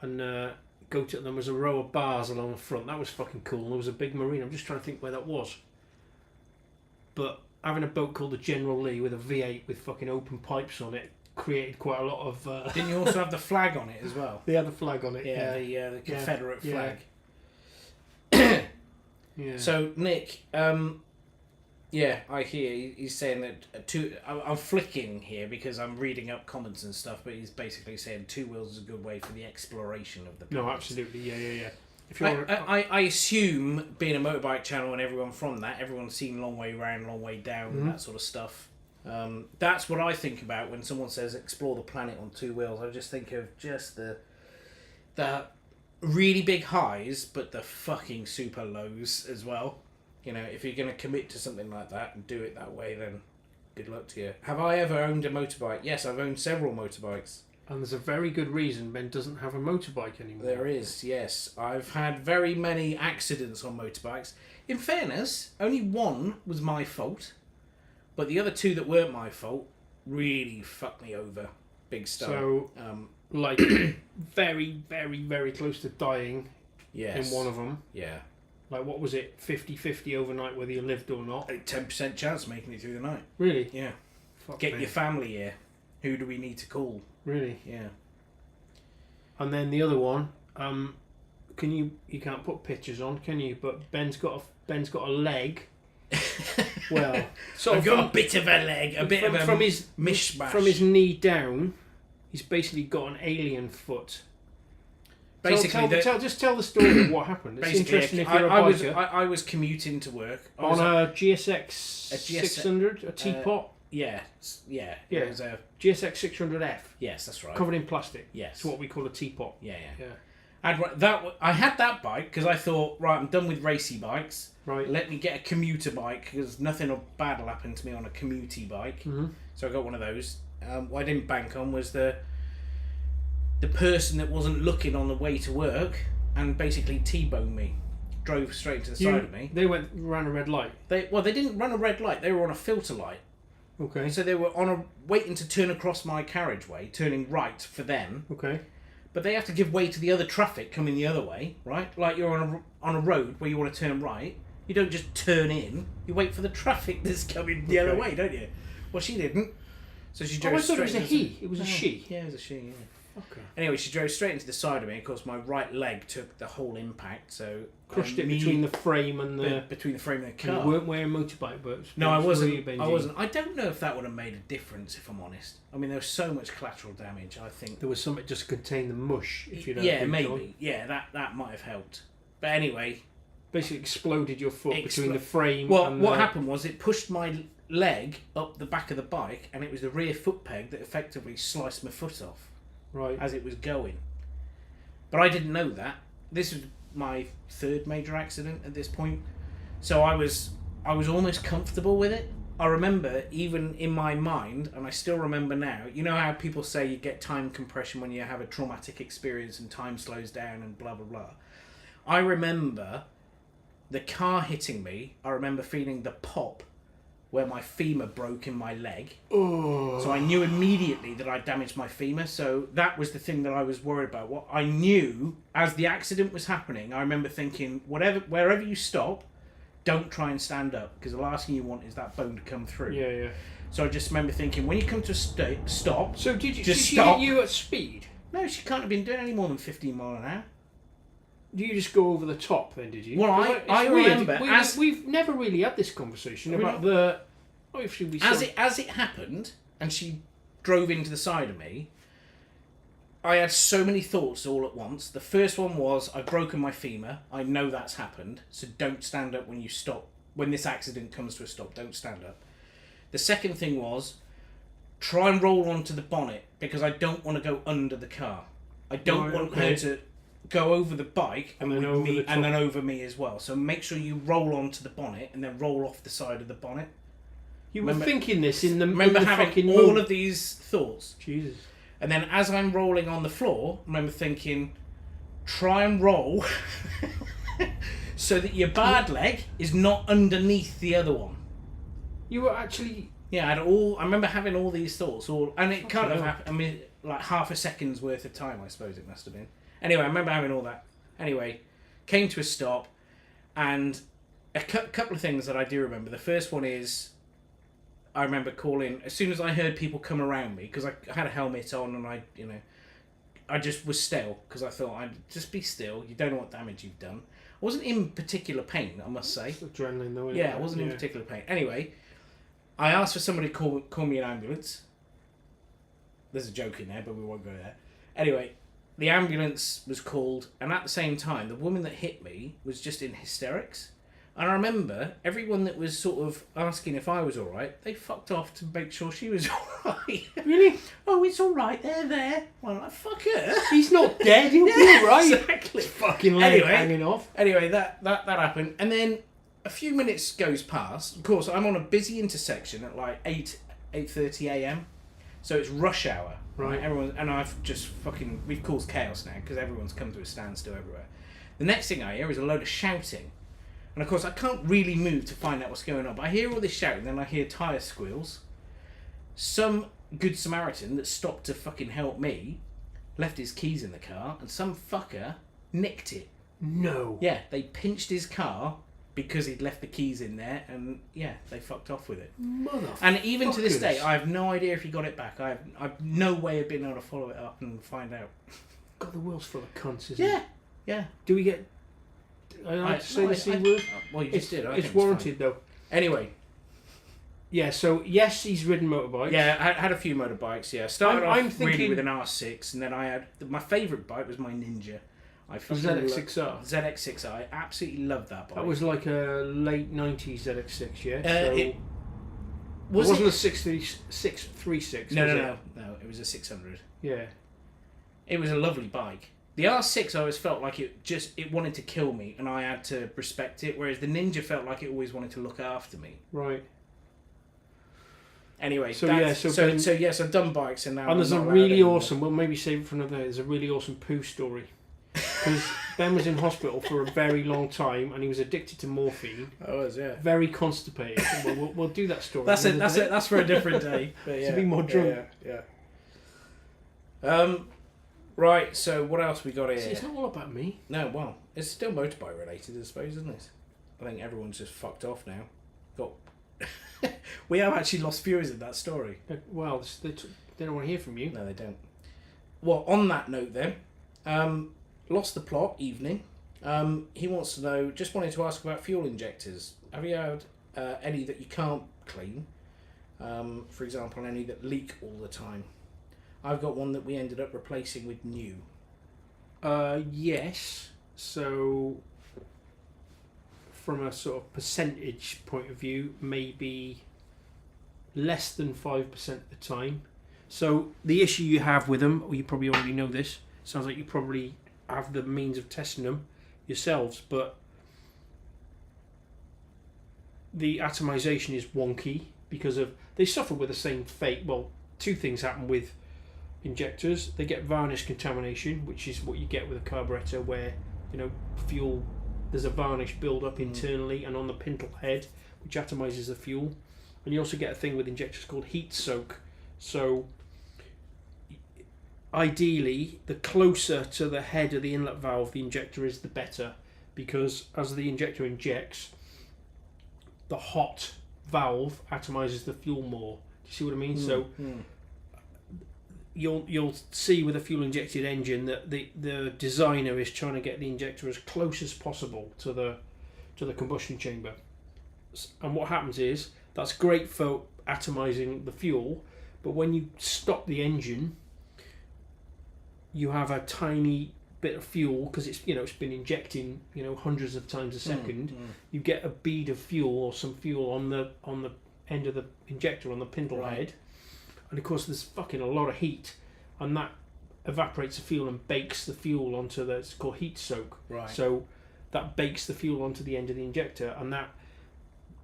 and go to, there was a row of bars along the front. That was fucking cool. There was a big marina. I'm just trying to think where that was. But having a boat called the General Lee with a V8 with fucking open pipes on it created quite a lot of... Didn't you also have the flag on it as well? They had a flag on it. Yeah, the Confederate yeah. flag. Yeah. So Nick, I hear he's saying that I'm flicking here because I'm reading up comments and stuff, but he's basically saying 2 wheels is a good way for the exploration of the. No, planet. absolutely. Yeah. If you're, I assume being a motorbike channel and everyone from that, everyone's seen Long Way Round, Long Way Down, that sort of stuff. That's what I think about when someone says explore the planet on 2 wheels. I just think of just the really big highs, but the fucking super lows as well. You know, if you're going to commit to something like that and do it that way, then good luck to you. Have I ever owned a motorbike? Yes, I've owned several motorbikes. And there's a very good reason Ben doesn't have a motorbike anymore. There is, yes. I've had very many accidents on motorbikes. In fairness, only one was my fault, but the other two that weren't my fault really fucked me over. Big style. So, like, very, very, very close to dying yes. in one of them. Yeah. Like, what was it? 50-50 overnight, whether you lived or not? A 10% chance of making it through the night. Really? Yeah. Fuck Get me. your family here. Who do we need to call? Really? Yeah. And then the other one, can you can't put pictures on, can you? But Ben's got a leg. Well, so I've got a bit of a leg, a bit of a from his mishmash. From his knee down, he's basically got an alien foot. Basically, just tell the story of what happened. It's interesting if you're a biker. I was commuting to work On a GSX 600, a teapot. Yeah. It was a GSX 600F. yes, that's right. Covered in plastic. Yes. It's what we call a teapot. Yeah. Yeah. I had that bike because I thought, right, I'm done with racy bikes. Right. Let me get a commuter bike because nothing bad will happen to me on a commuter bike. Mm-hmm. So I got one of those. What I didn't bank on was the person that wasn't looking on the way to work and basically T-boned me. Drove straight into the side of me. They ran a red light. They didn't run a red light. They were on a filter light. Okay. So they were waiting to turn across my carriageway, turning right for them. Okay. But they have to give way to the other traffic coming the other way, right? Like you're on a road where you want to turn right. You don't just turn in. You wait for the traffic that's coming the other way, don't you? Well, she didn't. So she drove I thought straight it was a he. It was a she. Yeah, it was a she, yeah. Okay. Anyway, she drove straight into the side of me. Of course, my right leg took the whole impact, so Crushed it between the frame and the... between the frame and the And car. you weren't wearing motorbike boots. No, I wasn't. Really, Benji. I wasn't. I don't know if that would have made a difference, if I'm honest. I mean, there was so much collateral damage. I think. There was something just contained the mush. If you don't. Yeah, maybe. Yeah, that might have helped. But anyway, basically exploded your foot between the frame. Well, and what happened was it pushed my leg up the back of the bike, and it was the rear foot peg that effectively sliced my foot off. Right. As it was going. But I didn't know that. This was my third major accident at this point. So I was almost comfortable with it. I remember, even in my mind, and I still remember now, you know how people say you get time compression when you have a traumatic experience and time slows down and blah, blah, blah. I remember the car hitting me. I remember feeling the pop where my femur broke in my leg. Oh. So I knew immediately that I damaged my femur. So that was the thing that I was worried about. What I knew as the accident was happening, I remember thinking, wherever you stop, don't try and stand up, because the last thing you want is that bone to come through. Yeah, yeah. So I just remember thinking, when you come to stop. So did just she stop. hit you at speed? No, she can't have been doing any more than 15 mile an hour. Do you just go over the top then, did you? Well, I remember we've never really had this conversation about the... As it happened, and she drove into the side of me, I had so many thoughts all at once. The first one was, I've broken my femur. I know that's happened, so don't stand up when you stop. When this accident comes to a stop, don't stand up. The second thing was, try and roll onto the bonnet, because I don't want to go under the car. I don't want her to go over the bike and then over me as well. So make sure you roll onto the bonnet and then roll off the side of the bonnet. You were thinking this in the remember in the having all moment. Of these thoughts. Jesus. And then as I'm rolling on the floor, I remember thinking, try and roll so that your bad leg is not underneath the other one. You were actually... Yeah, I remember having all these thoughts, and it kind of happened. I mean, like half a second's worth of time, I suppose it must have been. Anyway, I remember having all that. Anyway, came to a stop, and a couple of things that I do remember. The first one is, I remember calling, as soon as I heard people come around me, because I had a helmet on, and I just was still, because I thought, I'd just be still, you don't know what damage you've done. I wasn't in particular pain, I must say. It's adrenaline though, yeah, I wasn't in particular pain. Anyway, I asked for somebody to call me an ambulance. There's a joke in there, but we won't go there. Anyway, the ambulance was called, and at the same time, the woman that hit me was just in hysterics. And I remember everyone that was sort of asking if I was all right, they fucked off to make sure she was all right. Really? Oh, it's all right. They're there. Well, like, fuck her. He's not dead. He'll be all right. Exactly. Fucking leg hanging off. Anyway, that happened, and then a few minutes goes past. Of course, I'm on a busy intersection at like 8:30 a.m. So it's rush hour. Right. Everyone, and I've just we've caused chaos now because everyone's come to a standstill everywhere. The next thing I hear is a load of shouting. And of course, I can't really move to find out what's going on. But I hear all this shouting, then I hear tyre squeals. Some good Samaritan that stopped to fucking help me left his keys in the car, and some fucker nicked it. No. Yeah, they pinched his car because he'd left the keys in there, and yeah, they fucked off with it. Motherfuckers. And even to this day, I have no idea if he got it back. I've no way of being able to follow it up and find out. God, the world's full of cunts, isn't Yeah, it? yeah. Do we get... I like to say the C word? Well, you just did. I It's think warranted, though. Anyway, Yeah, so yes, he's ridden motorbikes. yeah, I had a few motorbikes. Yeah, started I'm off really thinking- with an R6, and then I had my favourite bike was my Ninja. I fucking ZX6R. ZX6R. I absolutely loved that bike. That was like a late 90s ZX6, yeah? It wasn't it? a 636, No, was no, it? no. It was a 600. Yeah. It was a lovely bike. The R6 I always felt like it wanted to kill me, and I had to respect it. Whereas the Ninja felt like it always wanted to look after me. Right. Anyway, So, so Ben- yes, I've done bikes, and now And there's I'm a not allowed really anymore. awesome, well, maybe save it for another day, there's a really awesome poo story. Because Ben was in hospital for a very long time, and he was addicted to morphine, I was, yeah. very constipated. Well, we'll do that story. That's it. another That's day. it. That's for a different day. But yeah, To be more drunk. Yeah. Right. So what else we got here? See, it's not all about me. No. Well, it's still motorbike related, I suppose, isn't it? I think everyone's just fucked off now. Got. We have actually lost viewers in that story. Well, they don't want to hear from you. No, they don't. Well, on that note, then, lost the plot. Evening. He wants to know. Just wanted to ask about fuel injectors. Have you had any that you can't clean? For example, any that leak all the time. I've got one that we ended up replacing with new. Yes. So, from a sort of percentage point of view, maybe less than 5% of the time. So, the issue you have with them, or you probably already know this, sounds like you probably have the means of testing them yourselves, but the atomization is wonky because of they suffer with the same fate. Well, two things happen with injectors. They get varnish contamination, which is what you get with a carburetor, where fuel, there's a varnish build up internally and on the pintle head, which atomizes the fuel. And you also get a thing with injectors called heat soak. So ideally, the closer to the head of the inlet valve the injector is, the better, because as the injector injects, the hot valve atomizes the fuel more. Do you see what I mean? So you'll see with a fuel injected engine that the designer is trying to get the injector as close as possible to the combustion chamber. And what happens is that's great for atomizing the fuel, but when you stop the engine, you have a tiny bit of fuel, because it's been injecting hundreds of times a second. You get a bead of fuel or some fuel on the end of the injector, on the pintle head, and of course there's fucking a lot of heat, and that evaporates the fuel and bakes the fuel onto it's called heat soak. Right. So that bakes the fuel onto the end of the injector, and that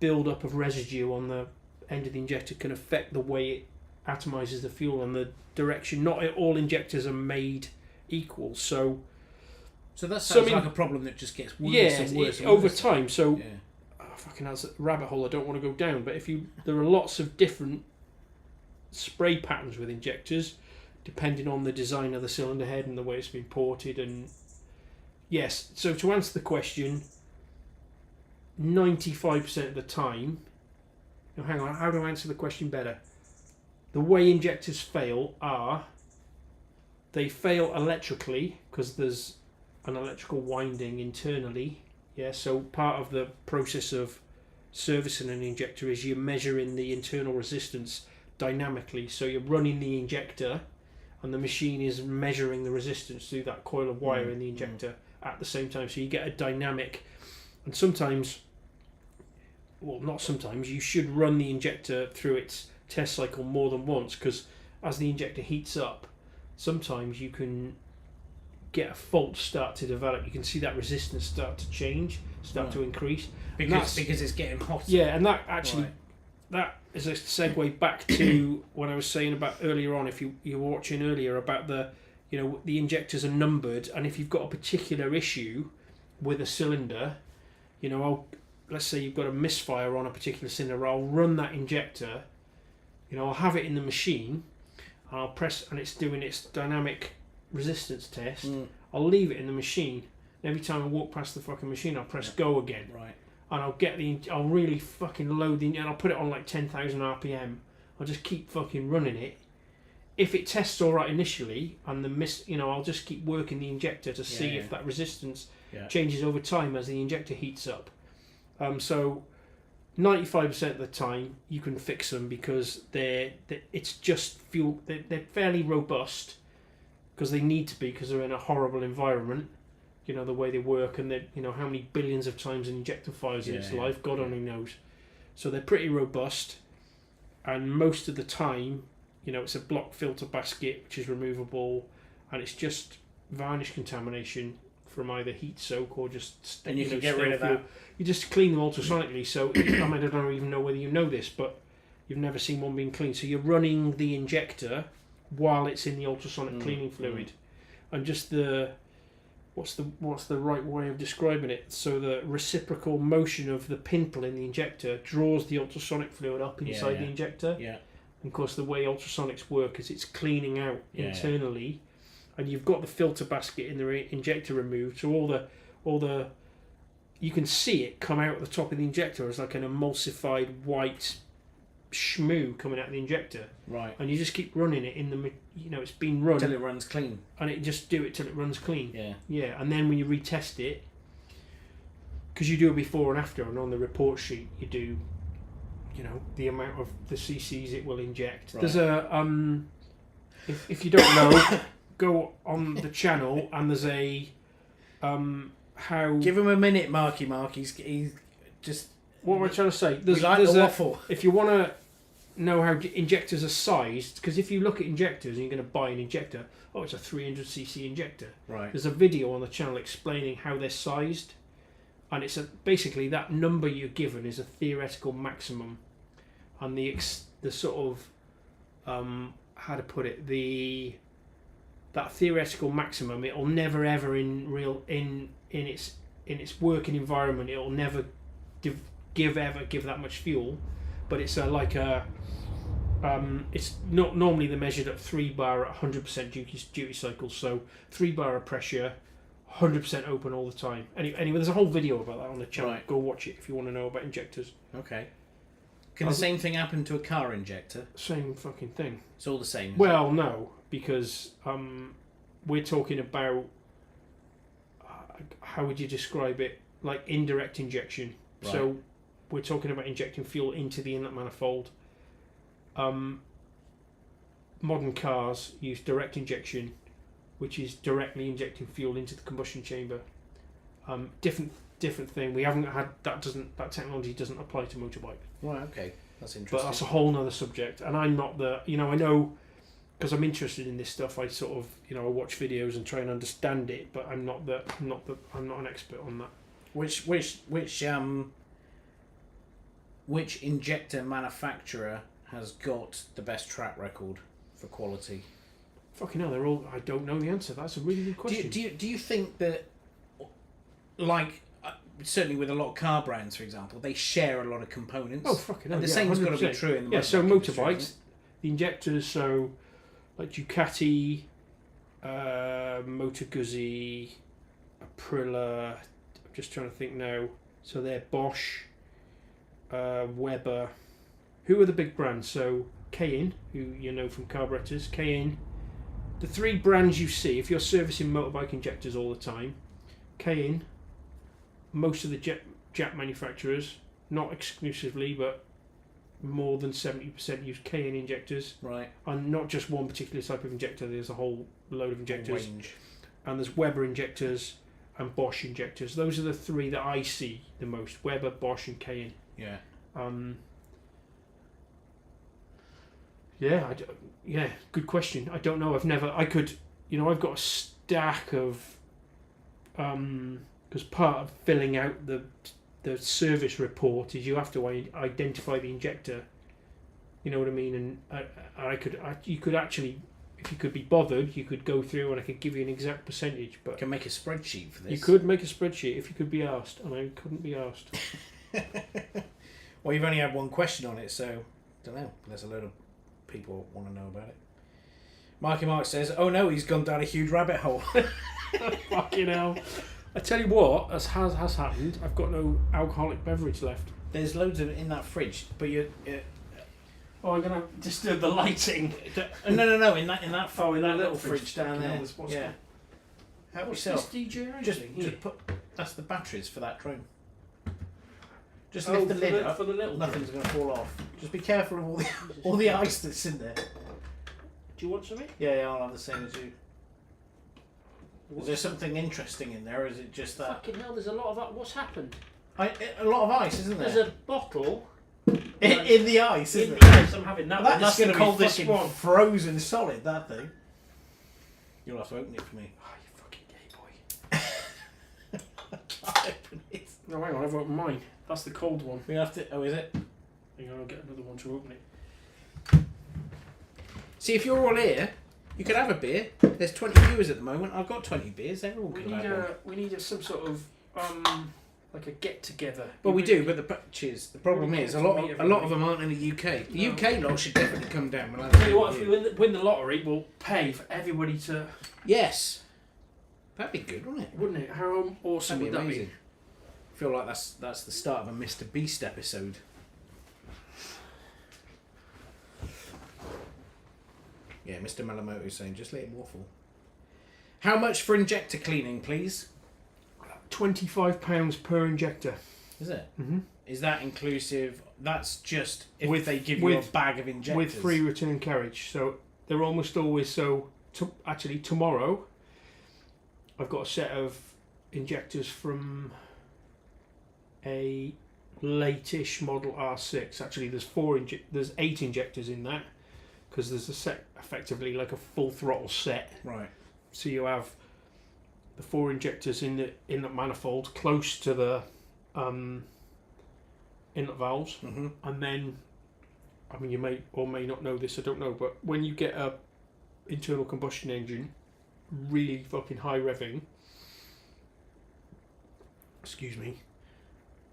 build up of residue on the end of the injector can affect the way it atomizes the fuel and the direction. Not all injectors are made equal, so that sounds like a problem that just gets worse and worse and over worse. time. So Yeah. fucking that's a rabbit hole I don't want to go down. But there are lots of different spray patterns with injectors, depending on the design of the cylinder head and the way it's been ported. And yes, so to answer the question, 95% of the time. Now, hang on, how do I answer the question better? The way injectors fail are they fail electrically because there's an electrical winding internally. Yeah, so part of the process of servicing an injector is you're measuring the internal resistance dynamically. So you're running the injector and the machine is measuring the resistance through that coil of wire in the injector at the same time. So you get a dynamic, and sometimes, well, not sometimes, you should run the injector through its test cycle more than once, because as the injector heats up, sometimes you can get a fault start to develop. You can see that resistance start to change. start to increase. Because it's getting hotter. Yeah, and that actually Right. that is a segue back to what I was saying about earlier on. If you were watching earlier about the injectors are numbered, and if you've got a particular issue with a cylinder, let's say you've got a misfire on a particular cylinder, I'll run that injector. I'll have it in the machine, and I'll press, and it's doing its dynamic resistance test. I'll leave it in the machine. And every time I walk past the fucking machine, I'll press go again. Right. And I'll really fucking load the, and I'll put it on like 10,000 RPM. I'll just keep fucking running it. If it tests all right initially, and I'll just keep working the injector to see if that resistance changes over time as the injector heats up. So 95% of the time you can fix them because it's just fuel. They're fairly robust because they need to be, because they're in a horrible environment. The way they work, and how many billions of times an injector fires in its life, God only knows. So they're pretty robust, and most of the time, it's a block filter basket which is removable, and it's just varnish contamination from either heat soak or just and you can get rid of that. You just clean them ultrasonically. So I don't even know whether you know this, but you've never seen one being cleaned. So you're running the injector while it's in the ultrasonic cleaning fluid, and just what's the right way of describing it? So the reciprocal motion of the pimple in the injector draws the ultrasonic fluid up inside the injector. Yeah. And of course, the way ultrasonics work is it's cleaning out internally, and you've got the filter basket in the injector removed. So all the you can see it come out at the top of the injector as like an emulsified white schmoo coming out of the injector. Right. And you just keep running it in the, it's been run till it runs clean. And it just do it till it runs clean. Yeah. Yeah, and then when you retest it, because you do a before and after, and on the report sheet you do, the amount of the cc's it will inject. Right. There's a if you don't know, go on the channel, and there's a how. Give him a minute, Marky. He's just. What am I trying to say? There's the waffle. If you want to know how injectors are sized, because if you look at injectors and you're going to buy an injector, it's a 300cc injector. Right. There's a video on the channel explaining how they're sized, and it's basically that number you're given is a theoretical maximum, and the sort of how to put it, that theoretical maximum, it'll never ever in its working environment, it'll never give that much fuel, but it's it's not normally they're measured at 3 bar at 100% duty cycle, so 3 bar of pressure, 100% open all the time. Anyway, there's a whole video about that on the channel. Right. Go watch it if you want to know about injectors. Okay. Can the same thing happen to a car injector? Same fucking thing. It's all the same. Well, no, because we're talking about how would you describe it? Like indirect injection. Right. So we're talking about injecting fuel into the inlet manifold. Modern cars use direct injection, which is directly injecting fuel into the combustion chamber. Different thing. We haven't had that. That technology doesn't apply to motorbikes. Right. Okay. That's interesting. But that's a whole other subject. And I'm not I know because I'm interested in this stuff. I sort of I watch videos and try and understand it, but I'm not an expert on that. Which injector manufacturer has got the best track record for quality? Fucking hell, they're all. I don't know the answer. That's a really good question. Do you think that, like, certainly with a lot of car brands, for example, they share a lot of components? Oh, fucking hell. And the same's got to be true in the motorbike so motorbikes, industry, the injectors, so like Ducati, Moto Guzzi, Aprilia. I'm just trying to think now. So they're Bosch, Weber. Who are the big brands? So Cayenne, who you know from carburetors, Cayenne. The three brands you see if you're servicing motorbike injectors all the time: Cayenne, most of the Jap manufacturers, not exclusively, but more than 70% use Cayenne injectors. Right. And not just one particular type of injector. There's a whole load of injectors. Range. And there's Weber injectors and Bosch injectors. Those are the three that I see the most: Weber, Bosch, and Cayenne. Yeah. Good question. I don't know. I've got a stack of because part of filling out the service report is you have to identify the injector. You know what I mean? And you could actually, if you could be bothered, you could go through and I could give you an exact percentage. But You can make a spreadsheet for this. you could make a spreadsheet if you could be asked, and I couldn't be asked. Well, you've only had one question on it, so don't know. There's a load of people want to know about it. Marky Mark says, "Oh no, he's gone down a huge rabbit hole." Fucking hell! I tell you what, as has happened, I've got no alcoholic beverage left. There's loads of it in that fridge, but you. Oh, I'm gonna disturb the lighting. No. In that In that little fridge down Fucking there. hell, what's Yeah. Help What's yourself. this DJI Just thing here? put. That's the batteries for that drone. Just Oh, lift the for lid the- up. for the little Nothing's going to fall off. Just be careful of all the ice that's in there. Do you want something? Yeah, I'll have the same as you. Is there something interesting in there, or is it just that? Fucking hell, there's a lot of that. What's happened? A lot of ice, isn't There's there? a bottle In the ice, in isn't the it? ice. I'm having that one. That's That's going the to be coldest fucking one. frozen solid, that thing. You'll have to open it for me. Oh, you fucking gay boy. I can't open it. No, hang on, I've opened mine. That's the cold one. We have to. Oh, is it? Hang on, I'll get another one to open it. See, if you're all here, you could have a beer. There's 20 viewers at the moment. I've got 20 beers. Everyone We can need have one. some sort of like a get together. Well, we do, but cheers. The problem really is get a to lot meet of everybody. them aren't in the UK. The No. UK lot should definitely come down. We'll have Tell a you what, if beer. we win the lottery, we'll pay for everybody to. Yes, that'd be good, wouldn't it? Wouldn't it? How awesome That'd be would that amazing. I feel like that's the start of a Mr. Beast episode. Yeah, Mr. Malamoto is saying just let him waffle. How much for injector cleaning, please? be? £25 per injector. Is it? Mm-hmm. Is that inclusive? That's just if With- they give you a with- bag of injectors. With free return carriage. So they're almost always so. Actually, tomorrow, I've got a set of injectors from a late-ish model R6. Actually, there's 8 injectors in that because there's a set, effectively like a full throttle set. Right. So you have the 4 injectors in the manifold close to the inlet valves, Mm-hmm. and then, I mean, you may or may not know this, I don't know, but when you get a internal combustion engine really fucking high revving, excuse me,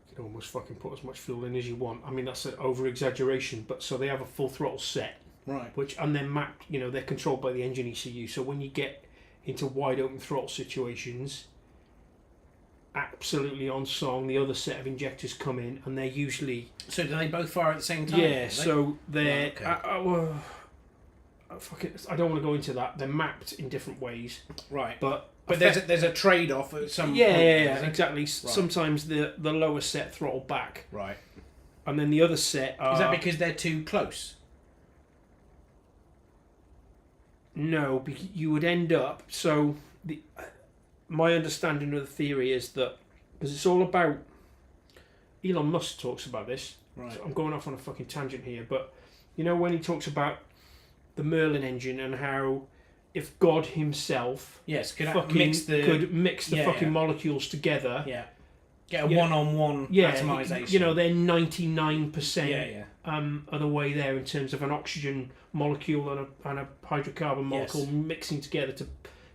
you can almost fucking put as much fuel in as you want. I mean, that's an over exaggeration, but so they have a full throttle set, Right. and they're mapped, they're controlled by the engine ECU. So when you get into wide open throttle situations, absolutely on song, the other set of injectors come in, and they're usually So do they both fire at the same time? yeah. Do they? So they're Right, I don't want to go into that. They're mapped in different ways, right. but There's a trade off at some yeah, point. yeah, is it? exactly. Sometimes the lower set throttle back, Right. and then the other set are Is that because they're too close? no, you would end up. So my understanding of the theory is that because it's all about Elon Musk talks about this. Right. So I'm going off on a fucking tangent here, but when he talks about the Merlin engine and how if God himself Yes. Could fucking mix the yeah, fucking molecules together, yeah. Get a Yeah. one-on-one yeah, atomization. they're 99% Yeah. of the way there in terms of an oxygen molecule and a hydrocarbon molecule Yes. mixing together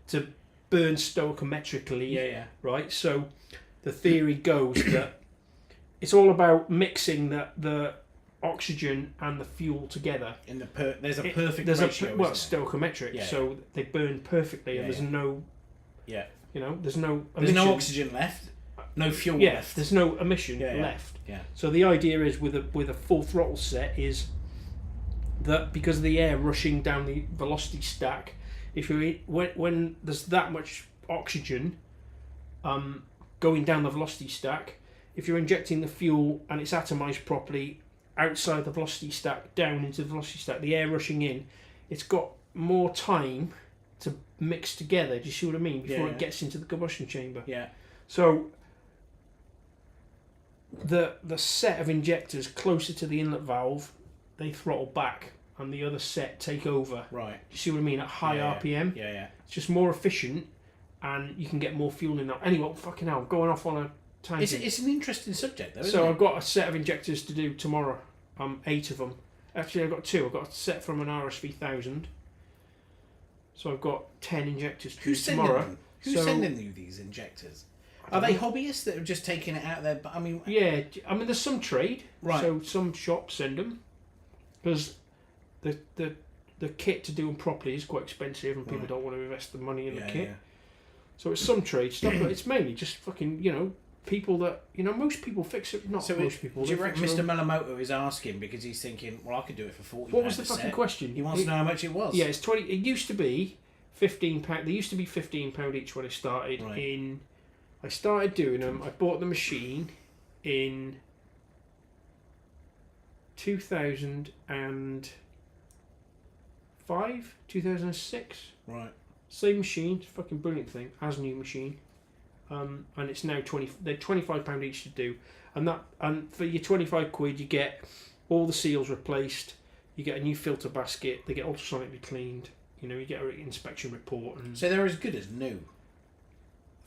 to burn stoichiometrically, Yeah. right? So the theory goes that it's all about mixing the oxygen and the fuel together. There's a perfect There's ratio. well, isn't there? stoichiometric, Yeah. so they burn perfectly, and Yeah, there's no, Yeah. there's no There's emission. no oxygen left. No fuel Yeah, left. there's no emission Yeah, yeah. left. Yeah. So the idea is with a full throttle set is that because of the air rushing down the velocity stack, if you when there's that much oxygen going down the velocity stack, if you're injecting the fuel and it's atomized properly outside the velocity stack down into the velocity stack, the air rushing in, it's got more time to mix together. Do you see what I mean? Before Yeah. it gets into the combustion chamber. Yeah. So the set of injectors closer to the inlet valve, they throttle back, and the other set take over. Right. You see what I mean? At high Yeah, RPM, Yeah. it's just more efficient and you can get more fuel in that. Anyway, fucking hell, I'm going off on a tangent. It's an interesting subject, though, isn't So it? I've got a set of injectors to do tomorrow. 8 of them. Actually, I've got 2. I've got a set from an RS3000. So I've got 10 injectors to do tomorrow. Who's sending you these injectors? Are they hobbyists that are just taking it out there? But I mean, yeah. I mean, there's some trade. Right. So some shops send them because the kit to do them properly is quite expensive, and people don't want to invest the money in the kit. Yeah. So it's some trade stuff, but it's mainly just fucking people that most people fix it. Not So most people. Do you they reckon fix Mr. their own- Melamoto is asking because he's thinking, well, I could do it for £40. What was the a fucking set. question? He wants to know how much it was. Yeah, it's 20. It used to be £15. They used to be £15 each when I started. Right. I started doing them. I bought the machine in 2005, 2006. Right. Same machine, fucking brilliant thing, as new machine. And it's now 20. They're £25 each to do, and for your £25 you get all the seals replaced. You get a new filter basket. They get ultrasonically cleaned. You get an inspection report. And So they're as good as new.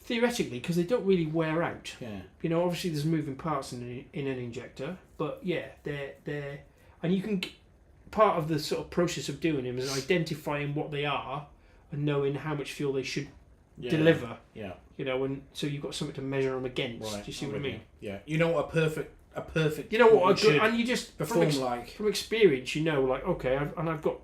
theoretically, because they don't really wear out. Yeah. Obviously there's moving parts in an injector, but yeah, they're and you can. Part of the sort of process of doing them is identifying what they are and knowing how much fuel they should deliver. Yeah. And so you've got something to measure them against. Right. Do you see what I mean? Yeah. You know what a perfect. You know what? should And you just perform like. from experience, okay, I've got.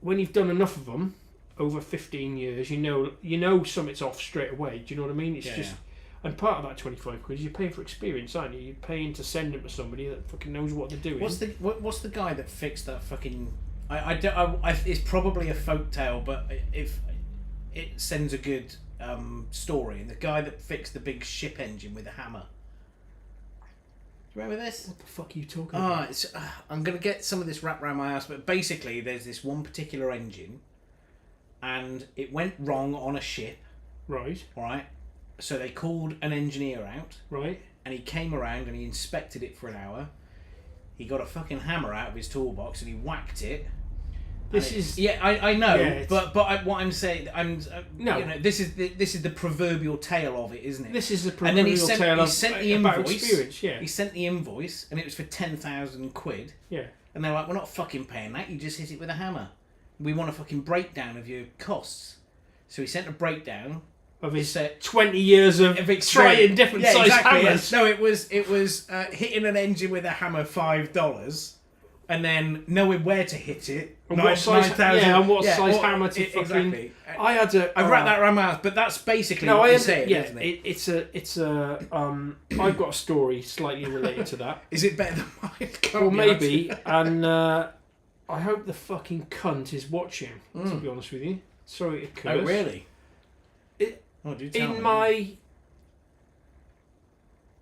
When you've done enough of them over 15 years, you know something's off straight away. Do you know what I mean? It's just. And part of that £25 is you're paying for experience, aren't you? You're paying to send them to somebody that fucking knows what they're doing. What's the guy that fixed that fucking? It's probably a folk tale, but if it sends a good story. And the guy that fixed the big ship engine with a hammer. Do you remember this? What the fuck are you talking about? I'm gonna get some of this wrapped around my ass, but basically, there's this one particular engine, and it went wrong on a ship. Right. Right. So they called an engineer out. Right. And he came around and he inspected it for an hour. He got a fucking hammer out of his toolbox and he whacked it. I know, Yeah, but what I'm saying, this is the proverbial tale of it, isn't it? This is the and then proverbial tale he sent the about invoice. Experience, yeah. He sent the invoice and it was for £10,000. Yeah. And they're like, we're not fucking paying that. You just hit it with a hammer. We want a fucking breakdown of your costs. So he sent a breakdown of his 20 years of trying different size hammers. No, it was hitting an engine with a hammer $5, and then knowing where to hit it. And what size hammer to fucking. Exactly. I've wrapped that around my ass, but that's basically what you're saying, isn't it? It's a. I've got a story slightly related to that. Is it better than mine? Well, maybe, and I hope the fucking cunt is watching. To be honest with you, sorry to curse. Oh really?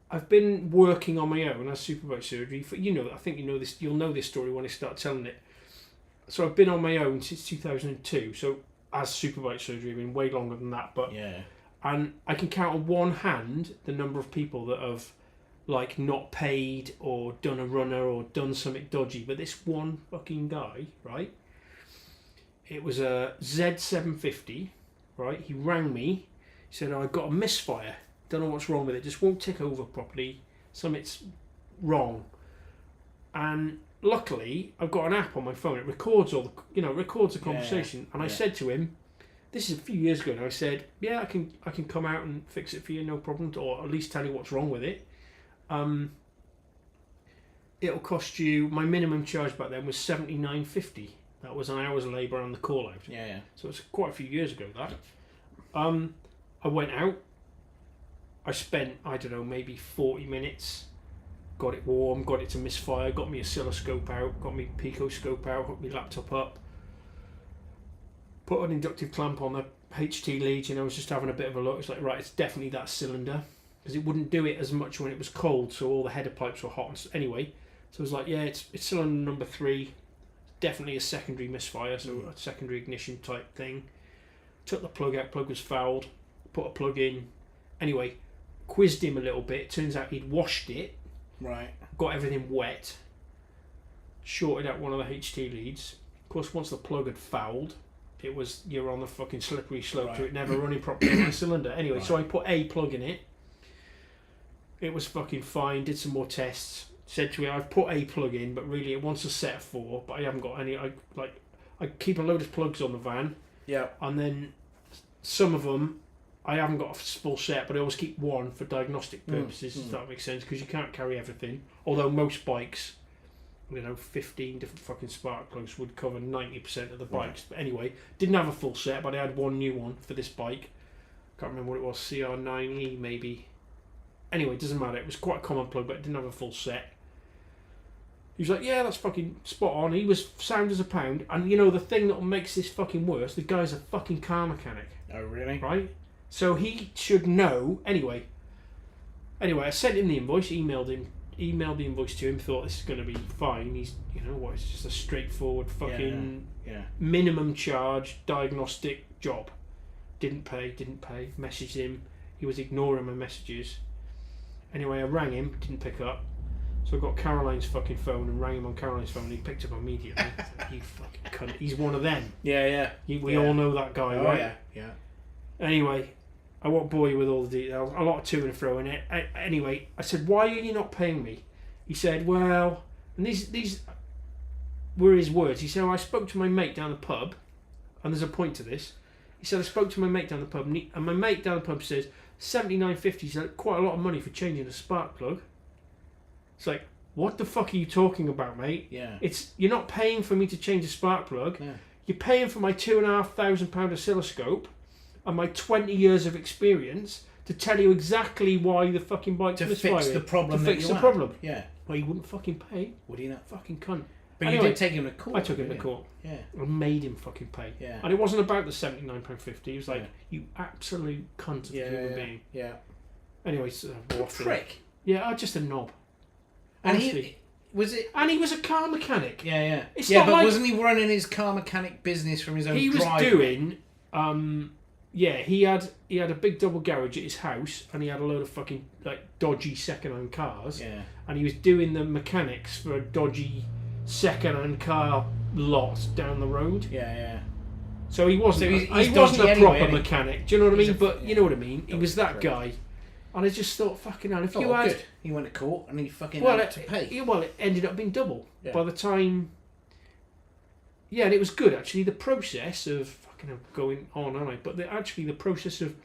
I've been working on my own as superbike surgery for I think you know this. You'll know this story when I start telling it. So I've been on my own since 2002. So as superbike surgery, I've been way longer than that. But and I can count on one hand the number of people that have not paid or done a runner or done something dodgy. But this one fucking guy, right? It was a Z750, right? He rang me. He said, I've got a misfire. Don't know what's wrong with it. Just won't tick over properly. Something's wrong. And luckily, I've got an app on my phone. It records all the, records the conversation. And I said to him, this is a few years ago now. I said, yeah, I can come out and fix it for you, no problem, or at least tell you what's wrong with it. It'll cost you. My minimum charge back then was $79.50. That was an hour's labour on the call out. Yeah. So it's quite a few years ago that. I went out. I spent, I don't know, maybe 40 minutes. Got it warm, got it to misfire, got me oscilloscope out, got me picoscope out, hooked my laptop up. Put an inductive clamp on the HT lead, I was just having a bit of a look. It's like, right, it's definitely that cylinder. Because it wouldn't do it as much when it was cold, so all the header pipes were hot. Anyway, so I was like, yeah, it's cylinder number 3. Definitely a secondary misfire, so a secondary ignition type thing. Took the plug out, plug was fouled. Put a plug in. Anyway, quizzed him a little bit. Turns out he'd washed it. Right. Got everything wet. Shorted out one of the HT leads. Of course, once the plug had fouled, you're on the fucking slippery slope Right. to it never running properly on the cylinder. Anyway, so I Right. put a plug in it. It was fucking fine. Did some more tests. Said to it, I've put a plug in, but really it wants a set of 4, but I haven't got any. I keep a load of plugs on the van, Yeah. and then some of them I haven't got a full set, but I always keep one for diagnostic purposes. If that makes sense, because you can't carry everything. Although most bikes, 15 different fucking spark plugs would cover 90% of the bikes. Right. But anyway, didn't have a full set, but I had one new one for this bike. Can't remember what it was, CR9E maybe. Anyway, it doesn't matter. It was quite a common plug, but it didn't have a full set. He was like, yeah, that's fucking spot on. He was sound as a pound. And the thing that makes this fucking worse, the guy's a fucking car mechanic, Oh, really? right? So he should know. Anyway, I sent him the invoice, emailed the invoice to him, thought this is going to be fine. He's, it's just a straightforward fucking Yeah. minimum charge diagnostic job. Didn't pay. Messaged him. He was ignoring my messages. Anyway, I rang him, didn't pick up. So I got Caroline's fucking phone and rang him on Caroline's phone and he picked up immediately. I was like, you fucking cunt. He's one of them. Yeah. We all know that guy, Oh, right? yeah. Anyway, I won't bore you with all the details. A lot of to and fro in it. Anyway, I said, why are you not paying me? He said, well, and these were his words. He said, I spoke to my mate down the pub, and there's a point to this. He said, I spoke to my mate down the pub, and my mate down the pub says, $79.50 is quite a lot of money for changing a spark plug. It's like, what the fuck are you talking about, mate? Yeah. You're not paying for me to change a spark plug. Yeah. You're paying for my £2,500 oscilloscope and my 20 years of experience to tell you exactly why the fucking bike's To misfiring. fix the problem. To that fix you the had. problem. Yeah. Well, he wouldn't fucking pay. Would he not? Fucking cunt. But Anyway, you did take him to court. I took him to didn't court. you? Yeah. I made him fucking pay. Yeah. And it wasn't about the £79.50. He was like, Yeah. you absolute cunt of a human being. Yeah. Anyway, so, Prick. Yeah, just a knob. And Honestly. and he was a car mechanic. Yeah. It's yeah, not but like- wasn't he running his car mechanic business from his own He was driveway? doing he had a big double garage at his house and he had a load of fucking dodgy second-hand cars, Yeah. and he was doing the mechanics for a dodgy second-hand car lot down the road. Yeah. So he wasn't So he's he wasn't dodgy a proper anyway, mechanic, do you know what I He's mean? a- But yeah. you know what I mean, he Dodgy was that prick. guy, and I just thought, fucking hell, if Oh, you had good. He went to court and he fucking well, had to pay. it ended up being double Yeah. by the time. Yeah, and it was good actually. The process of fucking hell, going on, aren't I? But the process of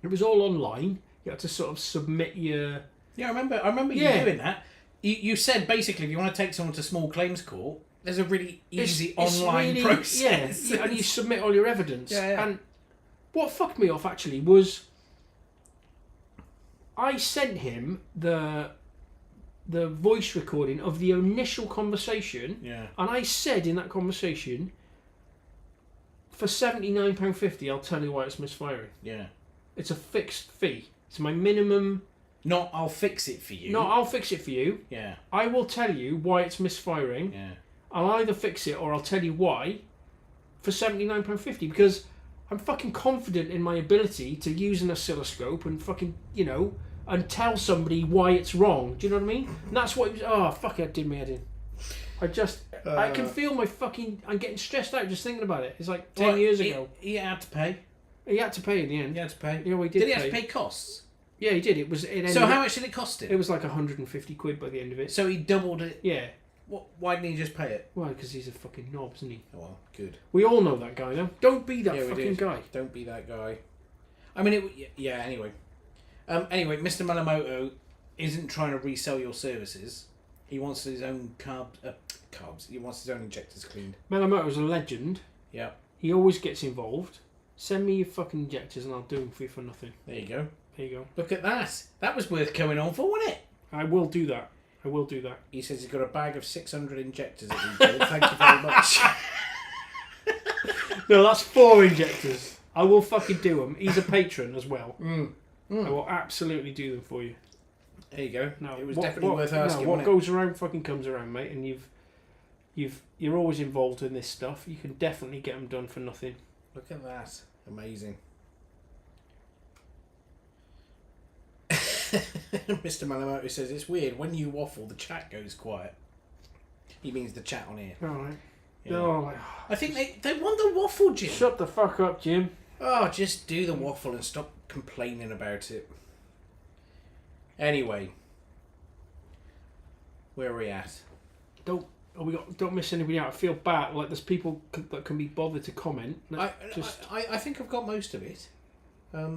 it was all online. You had to sort of submit your. Yeah, I remember Yeah. you doing that. You said basically if you want to take someone to small claims court, there's a really easy it's online really- process. Yeah, and you submit all your evidence. Yeah. And what fucked me off actually was I sent him the voice recording of the initial conversation. Yeah. And I said in that conversation, for £79.50, I'll tell you why it's misfiring. Yeah. It's a fixed fee. It's my minimum. Not I'll fix it for you. No, I'll fix it for you. Yeah. I will tell you why it's misfiring. Yeah. I'll either fix it or I'll tell you why for £79.50 because I'm fucking confident in my ability to use an oscilloscope and fucking, and tell somebody why it's wrong. Do you know what I mean? And that's what it was. Oh, fuck it, did my head in. I can feel I'm getting stressed out just thinking about it. It's like 10 years ago. He had to pay. He had to pay in the end. He had to pay. Yeah, we did Did he pay. have to pay costs? Yeah, he did. It was. So how much did it cost him? It was like 150 quid by the end of it. So he doubled it. Yeah. Why didn't he just pay it? Well, because he's a fucking knob, isn't he? Oh, well, good. We all know that guy, though. Don't be that Yeah, we fucking did. guy. Don't be that guy. I mean, anyway. Anyway, Mr. Malamoto isn't trying to resell your services. He wants his own carbs. He wants his own injectors cleaned. Malamoto's a legend. Yeah. He always gets involved. Send me your fucking injectors and I'll do them for you for nothing. There you go. There you go. Look at that. That was worth coming on for, wasn't it? I will do that. I will do that. He says he's got a bag of 600 injectors at retail. Thank you very much. No, that's 4 injectors. I will fucking do them. He's a patron as well. I will absolutely do them for you. There you go. No, It was definitely worth asking. what wasn't goes around fucking comes around, mate. And you're always involved in this stuff. You can definitely get them done for nothing. it? Look at that. Amazing. Mr. Malamoto says it's weird when you waffle, the chat goes quiet. He means the chat on here. All right. Yeah. Oh, I think they want the waffle, Jim. shut the fuck up, Jim. Oh, just do the waffle and stop complaining about it. Anyway, where are we at? Don't miss anybody out. I feel bad. Like there's people that can be bothered to comment. I think I've got most of it. I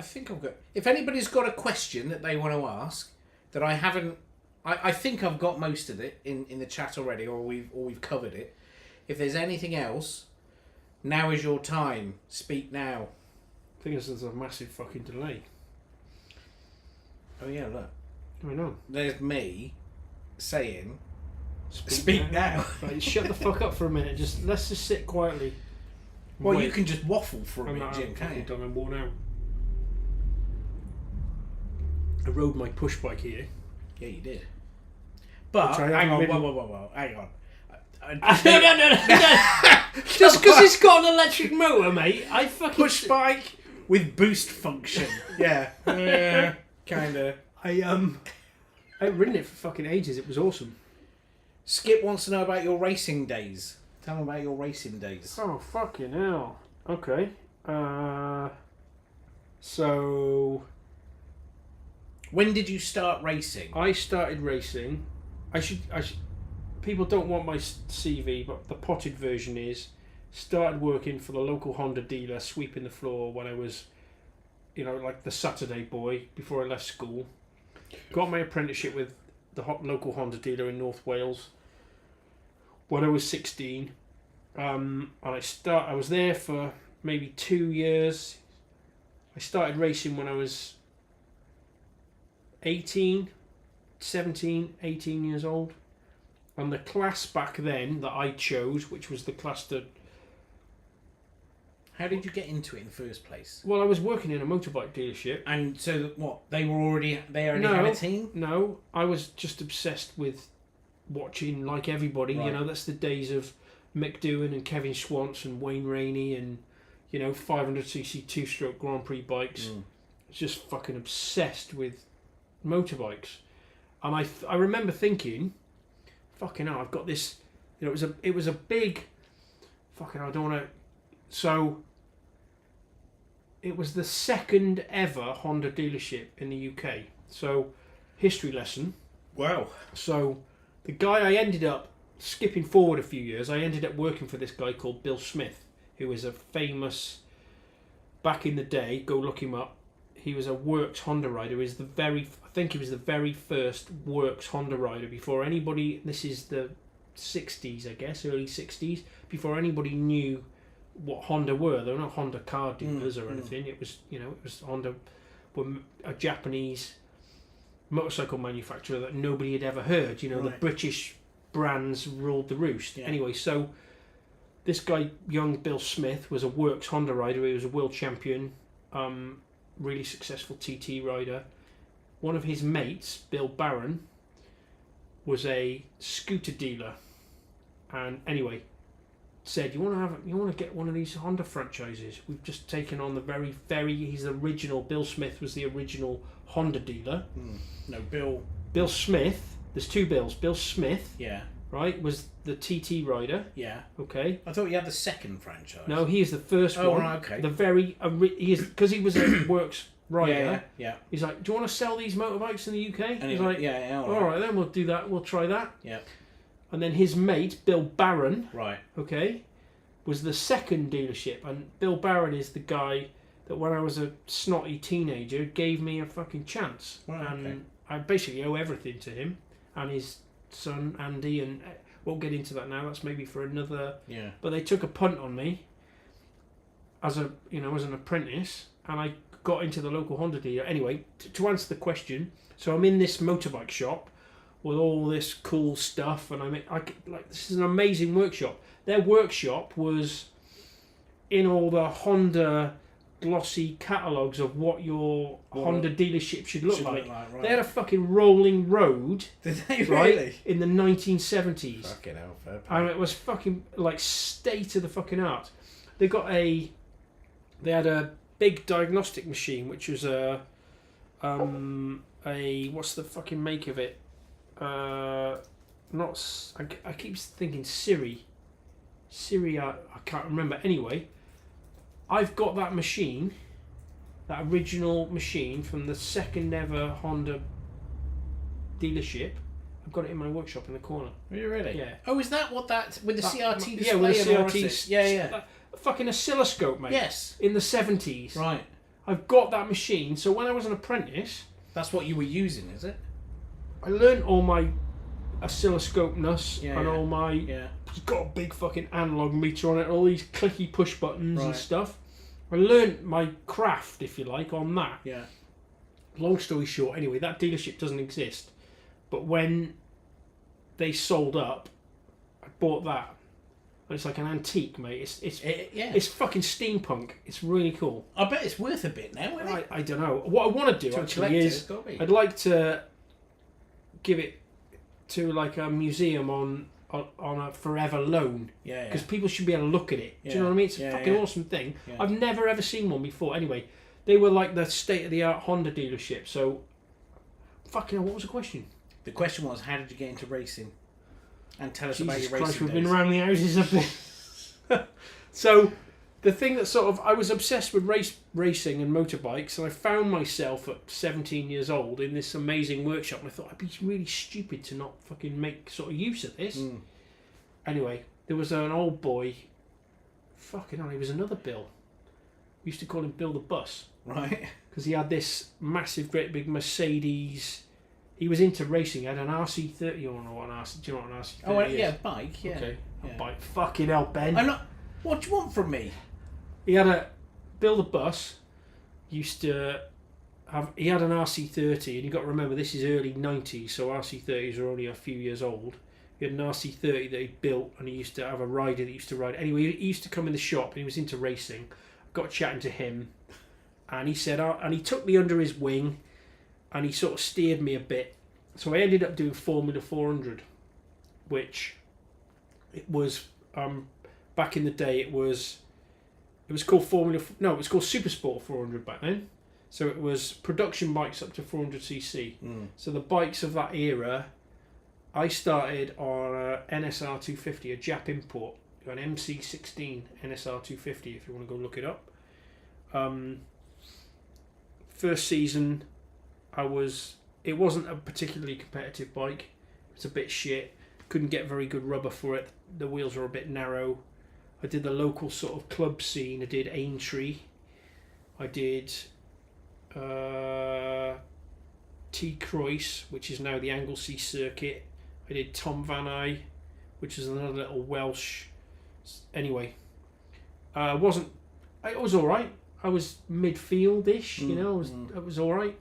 think I've got. If anybody's got a question that they want to ask that I haven't, I think I've got most of it in the chat already, or we've covered it. If there's anything else, now is your time. Speak now. I think there's a massive fucking delay. Oh yeah, look. I know. There's me saying, "Speak now." Right, shut the fuck up for a minute. Let's just sit quietly. Well, Wait. you can just waffle for a I'm minute, not Jim, can't you? done. I'm worn out. I rode my push bike here. Yeah, you did. But hang on, whoa, hang on. No. Just because it's got an electric motor, mate. I fucking Push bike with boost function. Yeah, kinda. I've ridden it for fucking ages. It was awesome. Skip wants to know about your racing days. Tell him about your racing days. Oh fucking hell. Okay. So When did you start racing? I started racing. I should. People don't want my CV, but the potted version is started working for the local Honda dealer, sweeping the floor when I was, like the Saturday boy before I left school. Got my apprenticeship with the local Honda dealer in North Wales when I was 16. And I was there for maybe 2 years. I started racing when I was 18 years old. And the class back then that I chose, which was the class that... How did you get into it in the first place? Well, I was working in a motorbike dealership. And so what? They already had a team? No, I was just obsessed with watching, like everybody. Right. That's the days of Mick Doohan and Kevin Schwantz and Wayne Rainey and 500cc two-stroke Grand Prix bikes. I was just fucking obsessed with motorbikes, and I remember thinking, fucking hell, I've got this. It was a big, fucking hell, I don't want to. So it was the second ever Honda dealership in the UK. So history lesson. Wow. So the guy I ended up skipping forward a few years, I ended up working for this guy called Bill Smith, who was a famous, back in the day, go look him up. He was a Works Honda rider. I think he was the very first Works Honda rider before anybody. This is the 60s, I guess, early 60s, before anybody knew what Honda were. They were not Honda car dealers or anything. It was, it was Honda, were a Japanese motorcycle manufacturer that nobody had ever heard. The British brands ruled the roost. Yeah. Anyway, so this guy, young Bill Smith, was a Works Honda rider. He was a world champion, really successful TT rider. One of his mates, Bill Barron, was a scooter dealer, and anyway, said, you want to get one of these Honda franchises? We've just taken on he's the original. Bill Smith was the original Honda dealer. No, Bill Smith. There's two Bills. Bill Smith. Yeah. Right, was the TT rider. Yeah. Okay. I thought you had the second franchise. No, he is the first one. Oh, right, okay. He is, because he was a Works rider. Yeah. He's like, do you want to sell these motorbikes in the UK? And He's like, all right, then we'll do that. We'll try that. Yeah. And then his mate, Bill Barron, Right. okay, was the second dealership. And Bill Barron is the guy that when I was a snotty teenager gave me a fucking chance. Right, and okay. I basically owe everything to him and his son Andy, and won't get into that now. That's maybe for another. Yeah. But they took a punt on me as an apprentice, and I got into the local Honda dealer. Anyway, to answer the question, so I'm in this motorbike shop with all this cool stuff, and this is an amazing workshop. Their workshop was in all the Honda glossy catalogues of what your Honda dealership should look like. Right. They had a fucking rolling road. Did they right, really? in the 1970s. Fucking hell, fair play. And it was fucking like state of the fucking art. They had a big diagnostic machine, which was a what's the fucking make of it? I keep thinking Siri. I can't remember. Anyway, I've got that machine, that original machine from the second ever Honda dealership. I've got it in my workshop in the corner. Are you really? Yeah. Oh, is that what that with the CRT display? Yeah, with the and all CRT. this? Yeah. A fucking oscilloscope, mate. Yes. In the 70s. Right. I've got that machine. So when I was an apprentice, That's what you were using, is it? I learned all my oscilloscope-ness and all my... Yeah. It's got a big fucking analog meter on it, all these clicky push buttons and Right. stuff. I learned my craft, if you like, on that. Yeah. Long story short, anyway, that dealership doesn't exist. But when they sold up, I bought that. And it's like an antique, mate. It's fucking steampunk. It's really cool. I bet it's worth a bit now, isn't it? I don't know. What I want to do To actually collect it, is it's gotta be. I'd like to give it to like a museum on a forever loan. Yeah. Because people should be able to look at it. Do you know Yeah. what I mean? It's a Yeah, fucking yeah. awesome thing. Yeah. I've never ever seen one before. Anyway, they were like the state-of-the-art Honda dealership. So, fucking hell, what was the question? The question was, how did you get into racing? And tell us about Jesus your Christ, racing we've days. been around the houses up there. So, the thing that sort of... I was obsessed with racing and motorbikes, and I found myself at 17 years old in this amazing workshop, and I thought, I'd be really stupid to not fucking make sort of use of this. Mm. Anyway, there was an old boy... Fucking hell, he was another Bill. We used to call him Bill the Bus. Right. Because he had this massive, great big Mercedes... He was into racing. He had an RC30. You want to know what an RC? Do you know what an RC30 Oh, is? yeah, bike, yeah. Okay. Yeah. A bike. Fucking hell, Ben. I'm not... What do you want from me? He had a... Bill the Bus used to have... He had an RC30, and you've got to remember, this is early 90s, so RC30s are only a few years old. He had an RC30 that he built, and he used to have a rider that used to ride. Anyway, he used to come in the shop, and he was into racing. Got chatting to him, and he said... and he took me under his wing, and he sort of steered me a bit. So I ended up doing Formula 400, which it was back in the day. It was called it was called Super Sport 400 back then. So it was production bikes up to 400cc. Mm. So the bikes of that era, I started on a NSR 250, a Jap import, an MC16 NSR 250. If you want to go look it up. First season. It wasn't a particularly competitive bike. It was a bit shit. Couldn't get very good rubber for it. The wheels were a bit narrow. I did the local sort of club scene. I did Aintree. I did T. Croix, which is now the Anglesey circuit. I did Tom Van Eye, which is another little Welsh. Anyway, it was all right. I was midfield-ish, you know. It was all right.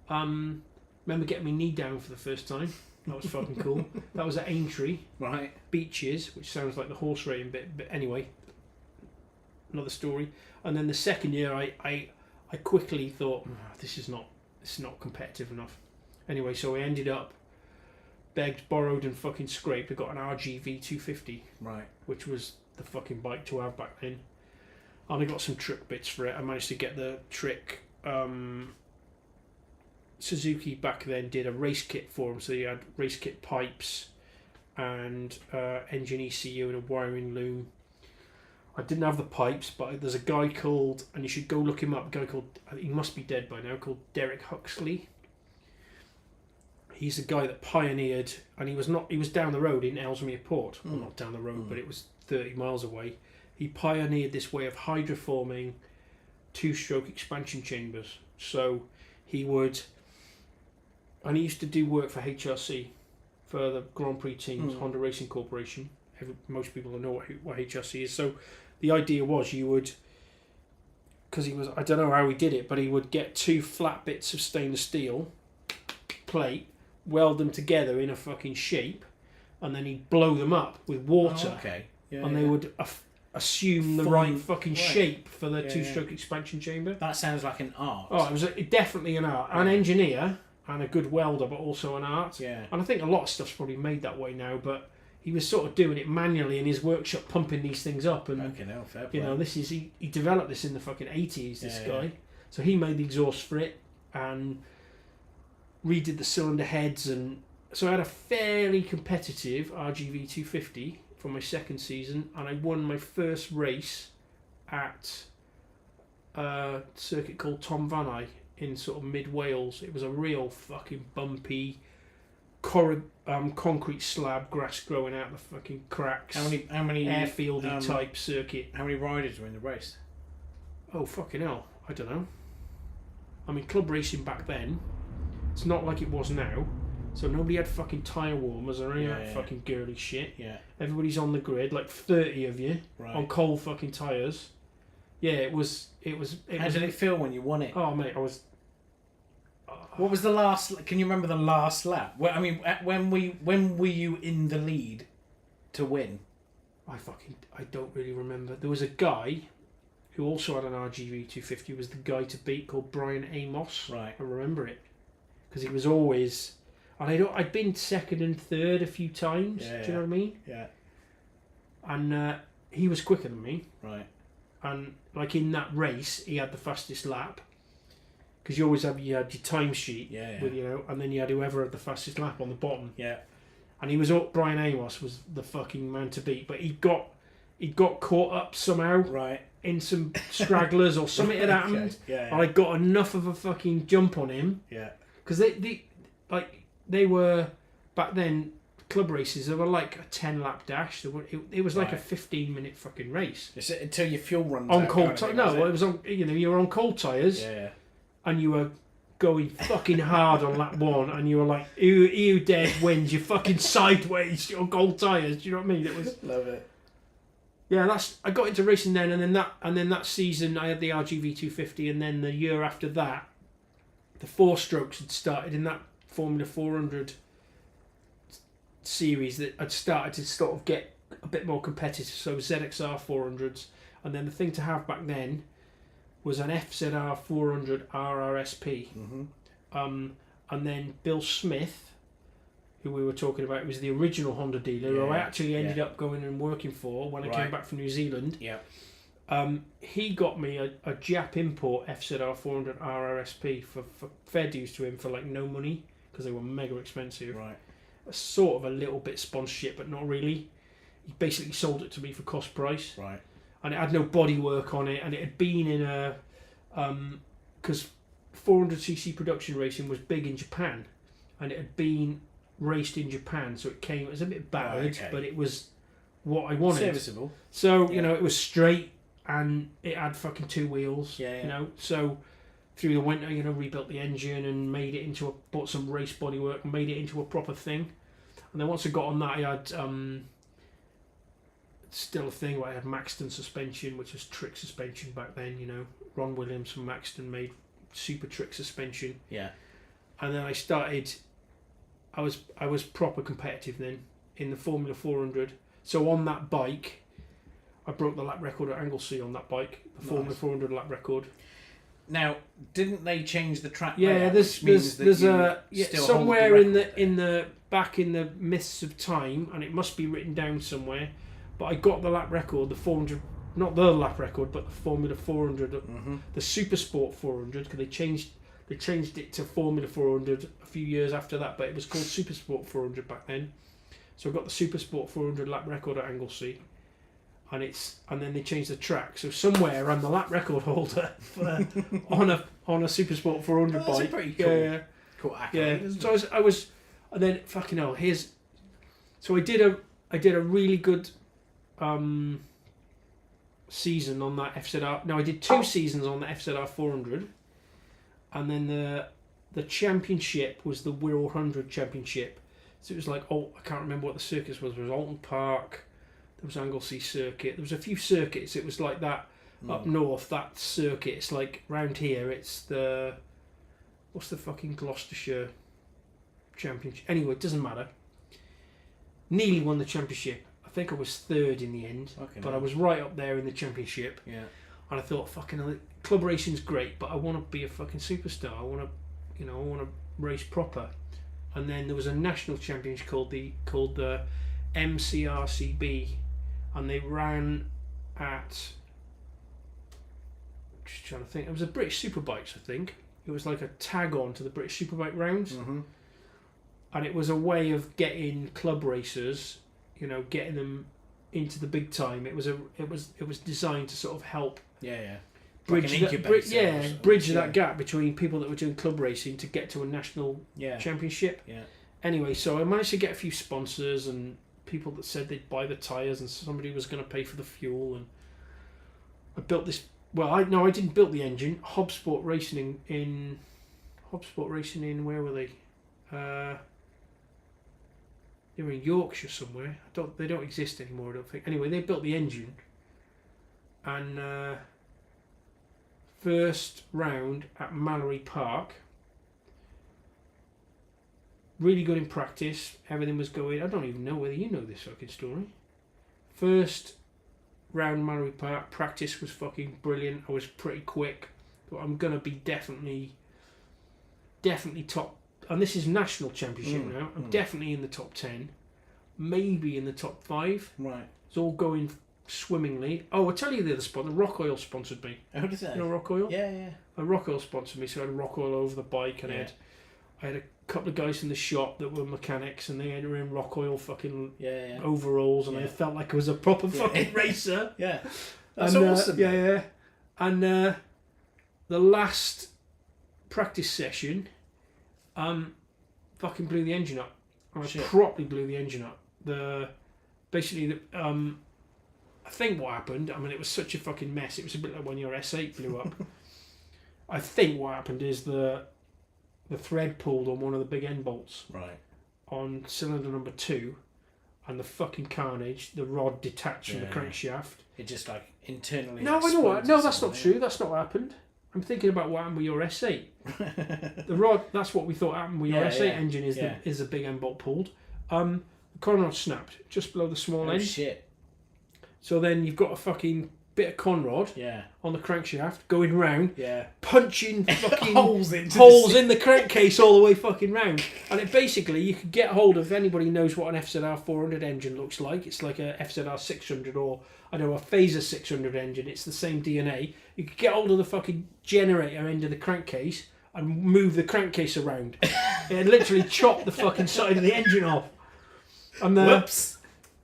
Remember getting my knee down for the first time. That was fucking cool. That was at Aintree. Right. Beaches, which sounds like the horse racing bit, but anyway, another story. And then the second year, I quickly thought, this is not competitive enough. Anyway, so I ended up begged, borrowed, and fucking scraped. I got an RGV 250, Right. which was the fucking bike to have back then. And I got some trick bits for it. I managed to get the trick. Suzuki back then did a race kit for them, so you had race kit pipes and engine ECU and a wiring loom. I didn't have the pipes, but there's a guy called, and you should go look him up, a guy called, he must be dead by now, called Derek Huxley. He's the guy that pioneered, and he was down the road in Ellesmere Port. Well, not down the road, but it was 30 miles away. He pioneered this way of hydroforming two-stroke expansion chambers. So he would... And he used to do work for HRC, for the Grand Prix teams, Honda Racing Corporation. Most people know what HRC is. So the idea was you would, because he was, I don't know how he did it, but he would get two flat bits of stainless steel plate, weld them together in a fucking shape, and then he'd blow them up with water. Oh, okay. Yeah, and they would assume the right fucking shape for the Yeah, two-stroke expansion chamber. That sounds like an art. Oh, it was definitely an art. An engineer and a good welder, but also an art. Yeah. And I think a lot of stuff's probably made that way now, but he was sort of doing it manually in his workshop, pumping these things up. And Okay, no, fair play. you know, this is he developed this in the fucking 80s. This Yeah, guy, yeah. so he made the exhaust for it and redid the cylinder heads and So I had a fairly competitive RGV 250 for my second season, and I won my first race at a circuit called Tom Vanai in sort of mid Wales. It was a real fucking bumpy concrete slab, grass growing out the fucking cracks. How many airfieldy type circuit? How many riders were in the race? Oh fucking hell! I don't know. I mean, club racing back then, it's not like it was now. So nobody had fucking tyre warmers or any of that fucking girly shit. Yeah. Everybody's on the grid, like 30 of you on cold fucking tyres. Yeah, it was. How did it feel when you won it? Oh mate, I was. What was the last? Can you remember the last lap? Well, I mean, when were you in the lead to win? I don't really remember. There was a guy who also had an RGV 250. Was the guy to beat called Brian Amos. Right. I remember it because he was always. And I'd been second and third a few times. Yeah, do you know what I mean? Yeah. And he was quicker than me. Right. And like in that race, he had the fastest lap. Because you always had your timesheet, with and then you had whoever had the fastest lap on the bottom. Yeah. And he was Brian Amos was the fucking man to beat, but he got caught up somehow, right, in some stragglers or something had happened. Okay. Yeah. And I got enough of a fucking jump on him. Yeah. Because they were back then club races. They were like a 10-lap dash. It was like a 15-minute fucking race. Is it until your fuel runs on out cold tires? No, it was on. You were on cold tires. Yeah. And you were going fucking hard on lap one, and you were like, "Ew, dead wins." You're fucking sideways on cold tires. Do you know what I mean? It was. Love it. Yeah, I got into racing then, and then that season I had the RGV 250, and then the year after that, the 4-strokes had started in that Formula 400 series that had started to sort of get a bit more competitive. So ZXR 400s, and then the thing to have back then was an FZR 400 RRSP. Mm-hmm. And then Bill Smith, who we were talking about, was the original Honda dealer, who I actually ended up going and working for when I came back from New Zealand. Yeah. He got me a Jap import FZR 400 RRSP for fair dues to him for like no money, because they were mega expensive. Right. Sort of a little bit sponsorship, but not really. He basically sold it to me for cost price. Right. And it had no bodywork on it, and it had been in a because 400cc production racing was big in Japan, and it had been raced in Japan, so it was a bit battered, but it was what I wanted. Serviceable. So it was straight, and it had fucking 2 wheels. Yeah. So through the winter, rebuilt the engine and made it into bought some race bodywork and made it into a proper thing. And then once I got on that, I had still a thing where I had Maxton suspension, which was trick suspension back then. Ron Williams from Maxton made super trick suspension. Yeah. And then I started. I was proper competitive then in the Formula 400. So on that bike, I broke the lap record at Anglesey on that bike, the Formula 400 lap record. Now, didn't they change the track? Yeah, there's somewhere in the back in the mists of time, and it must be written down somewhere. But I got the lap record, the 400, not the lap record, but the Formula 400, the Super Sport 400, because they changed it to Formula 400 a few years after that, but it was called Super Sport 400 back then. So I got the Super Sport 400 lap record at Anglesey, and then they changed the track. So somewhere I'm the lap record holder on a Super Sport 400 bike. That's pretty cool. Yeah. Cool accolade, So I was, and then fucking hell. So I did a really good season on that FZR. No, I did 2 seasons on the FZR 400, and then the championship was the Wirral 100 championship. So it was like, I can't remember what the circuits was. There was Alton Park, there was Anglesey Circuit. There was a few circuits. It was like that up north. That circuit. It's like round here. It's what's the fucking Gloucestershire championship? Anyway, it doesn't matter. Nearly won the championship. I think I was 3rd in the end, but I was right up there in the championship. Yeah. And I thought, fucking, club racing's great, but I want to be a fucking superstar. I want to race proper. And then there was a national championship called the MCRCB, and they ran at. Just trying to think. It was a British Superbikes, I think. It was like a tag on to the British Superbike rounds. and it was a way of getting club racers, getting them into the big time. It was designed to sort of help Yeah. bridge Like an that, incubator bridge that gap between people that were doing club racing to get to a national Yeah. championship. Yeah. Anyway, so I managed to get a few sponsors and people that said they'd buy the tyres, and somebody was going to pay for the fuel, and I built this. Well, I didn't build the engine. Hobsport Racing in where were they? They were in Yorkshire somewhere. They don't exist anymore, I don't think. Anyway, they built the engine, and first round at Mallory Park. Really good in practice. Everything was going. I don't even know whether you know this fucking story. First round Mallory Park, practice was fucking brilliant. I was pretty quick. But I'm gonna be definitely top. And this is national championship now. I'm definitely in the top 10, maybe in the top 5. Right. It's all going swimmingly. Oh, I'll tell you the other spot. The Rock Oil sponsored me. How did that? You know Rock Oil? Yeah. Rock Oil sponsored me, so I had Rock Oil over the bike, and I had a couple of guys in the shop that were mechanics, and they were in Rock Oil fucking overalls, and I felt like I was a proper fucking racer. Yeah. That's awesome. Yeah. And the last practice session, fucking blew the engine up. I properly blew the engine up. I think what happened, it was such a fucking mess. It was a bit like when your S8 blew up. I think what happened is the thread pulled on one of the big end bolts. Right. On cylinder number 2, and the fucking carnage, the rod detached from the crankshaft. It just like internally. No, I know what. No, that's not true. That's not what happened. I'm thinking about what happened with your S8. The rod. That's what we thought happened with your S8 engine. Is the big end bolt pulled. The conrod snapped just below the small end. Shit. So then you've got a fucking bit of conrod on the crankshaft going round, punching fucking holes in the crankcase all the way fucking round. And it basically, you could get hold of, if anybody knows what an FZR 400 engine looks like, it's like a FZR 600 or, I don't know, a Phaser 600 engine. It's the same DNA. You could get hold of the fucking generator end of the crankcase and move the crankcase around. It literally chopped the fucking side of the engine off. And whoops.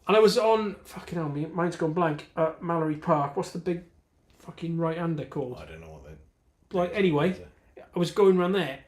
And I was on, fucking hell, mine's gone blank, at Mallory Park. What's the big fucking right-hander called? I don't know what they... Like, anyway, I was going around there,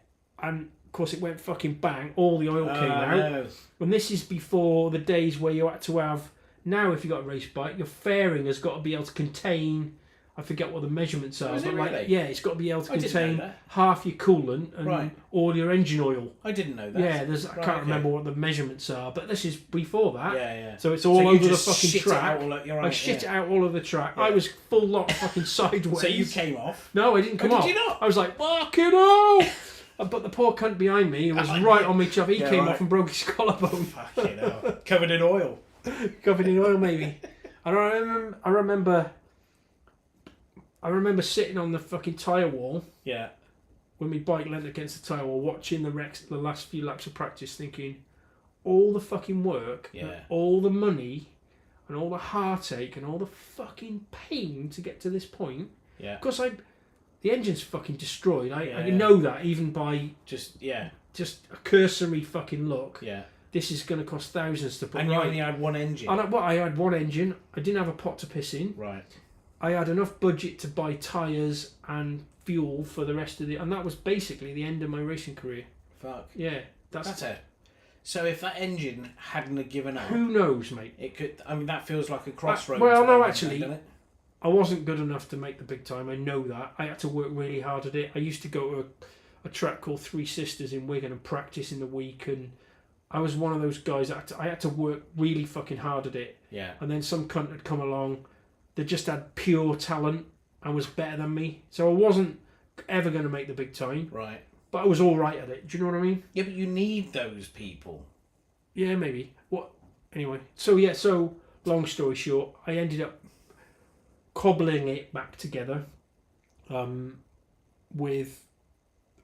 and of course it went fucking bang, all the oil came out. No. And this is before the days where you had to have, now if you've got a race bike, your fairing has got to be able to contain, I forget what the measurements are. Is it really? It's got to be able to contain half your coolant and all your engine oil. I didn't know that. Yeah, I can't remember what the measurements are, but this is before that. Yeah. So it's all over the fucking track. I shit it out all over the track. Yeah. I was full lock fucking sideways. So you came off? No, I didn't come off. Did you not? I was like, fucking hell! But the poor cunt behind me was right on me chuff. He came off and broke his collarbone. Fucking hell. Covered in oil. Covered in oil, maybe. And I remember sitting on the fucking tyre wall. Yeah. When my bike leant against the tyre wall, watching the last few laps of practice, thinking, all the fucking work, and all the money, and all the heartache, and all the fucking pain to get to this point. Yeah. Because the engine's fucking destroyed. I know that even by just a cursory fucking look. Yeah. This is going to cost thousands to put. And you only had one engine. I had one engine. I didn't have a pot to piss in. Right. I had enough budget to buy tyres and fuel for the rest of and that was basically the end of my racing career. Fuck. Yeah, that's it. So if that engine hadn't have given up, who knows, mate? It could. I mean, that feels like a crossroads. Actually, I wasn't good enough to make the big time. I know that. I had to work really hard at it. I used to go to a track called Three Sisters in Wigan and practice in the week, and I was one of those guys that I had to work really fucking hard at it. Yeah. And then some cunt had come along that just had pure talent and was better than me. So I wasn't ever going to make the big time. Right. But I was all right at it. Do you know what I mean? Yeah, but you need those people. Yeah, maybe. Anyway. So long story short, I ended up cobbling it back together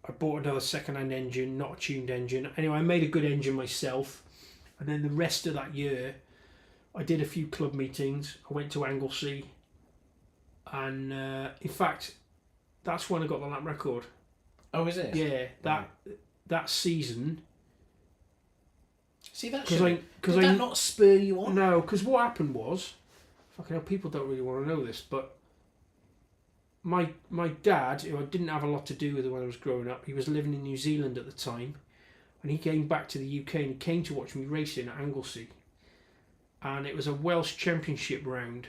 I bought another second-hand engine, not a tuned engine. Anyway, I made a good engine myself. And then the rest of that year, I did a few club meetings. I went to Anglesey. And in fact, that's when I got the lap record. Oh, is it? Yeah, that season, See, that Because should... because Did that not spur you on? No, because what happened was, fucking hell, people don't really want to know this, but my dad, who I didn't have a lot to do with when I was growing up, he was living in New Zealand at the time, and he came back to the UK and he came to watch me racing at Anglesey, and it was a Welsh Championship round.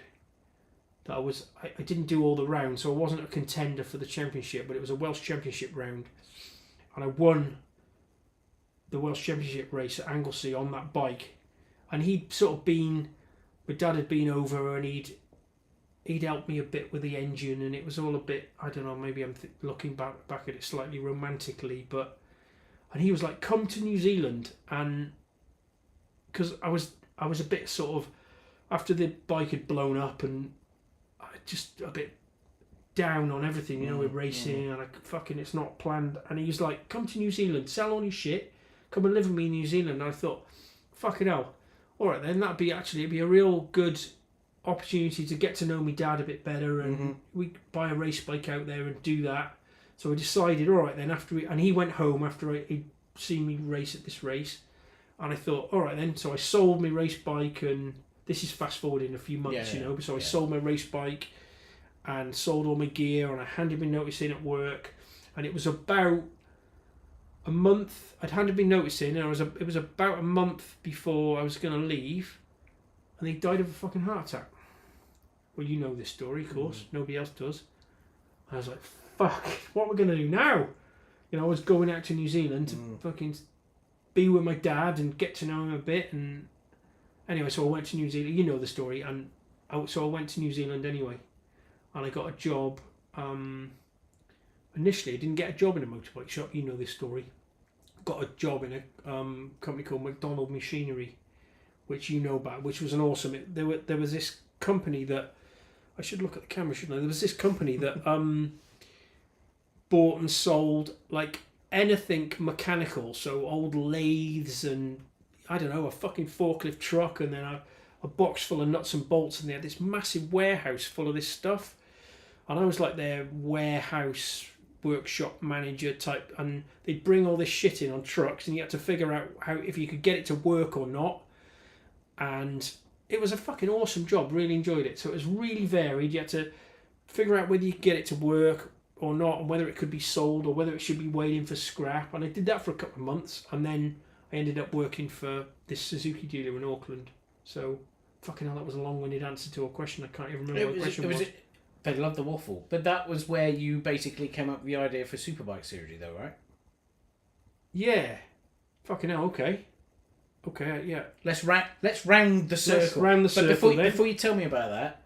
That I didn't do all the rounds, so I wasn't a contender for the championship, but it was a Welsh Championship round, and I won the Welsh Championship race at Anglesey on that bike. And he'd sort of been, my dad had been over and he'd helped me a bit with the engine, and it was all a bit, I don't know, maybe I'm looking back at it slightly romantically, and he was like, come to New Zealand, and because I was a bit sort of, after the bike had blown up and just a bit down on everything, you know, with racing, and it's not planned, and he was like, come to New Zealand, sell all your shit, come and live with me in New Zealand. And I thought, fucking hell, alright then, it'd be a real good opportunity to get to know my dad a bit better, and we buy a race bike out there and do that. So I decided, alright then, and he went home after he'd seen me race at this race, and I thought, alright then, so I sold my race bike, and this is fast forwarding a few months, so I sold my race bike and sold all my gear, and I handed my notice in at work, and it was about a month. I'd handed my notice in, and it was about a month before I was going to leave, and he died of a fucking heart attack. Well, you know this story, of course. Nobody else does. And I was like, fuck, what are we going to do now? You know, I was going out to New Zealand to fucking be with my dad and get to know him a bit, and anyway, so I went to New Zealand. You know the story, and so I went to New Zealand anyway, and I got a job. Initially, I didn't get a job in a motorbike shop. You know this story. Got a job in a company called McDonald Machinery, which you know about, which was an awesome. There was this company that, I should look at the camera, shouldn't I? There was this company that bought and sold like anything mechanical, so old lathes and I don't know, a fucking forklift truck, and then a box full of nuts and bolts, and they had this massive warehouse full of this stuff, and I was like their warehouse workshop manager type, and they'd bring all this shit in on trucks, and you had to figure out how, if you could get it to work or not, and it was a fucking awesome job. Really enjoyed it. So it was really varied. You had to figure out whether you could get it to work or not, and whether it could be sold or whether it should be waiting for scrap, and I did that for a couple of months, and then I ended up working for this Suzuki dealer in Auckland. So fucking hell, that was a long-winded answer to a question. I can't even remember what the question was. They love the waffle. But that was where you basically came up with the idea for Superbike surgery, though, right? Yeah. Fucking hell, okay. Okay, yeah. Let's round the circle. Let's round the circle, But before you tell me about that,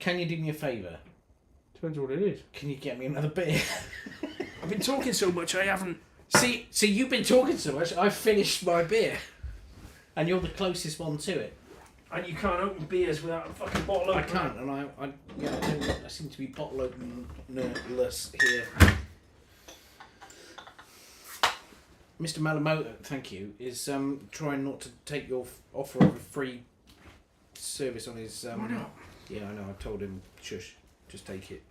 can you do me a favour? Depends what it is. Can you get me another beer? I've been talking so much, I haven't... See, you've been talking so much, I've finished my beer. And you're the closest one to it. And you can't open beers without a fucking bottle opener. I can't, and I seem to be bottle openerless here. Mr. Malamoto, thank you, is trying not to take your offer of a free service on his... Why not? Yeah, I know, I told him, shush, just take it.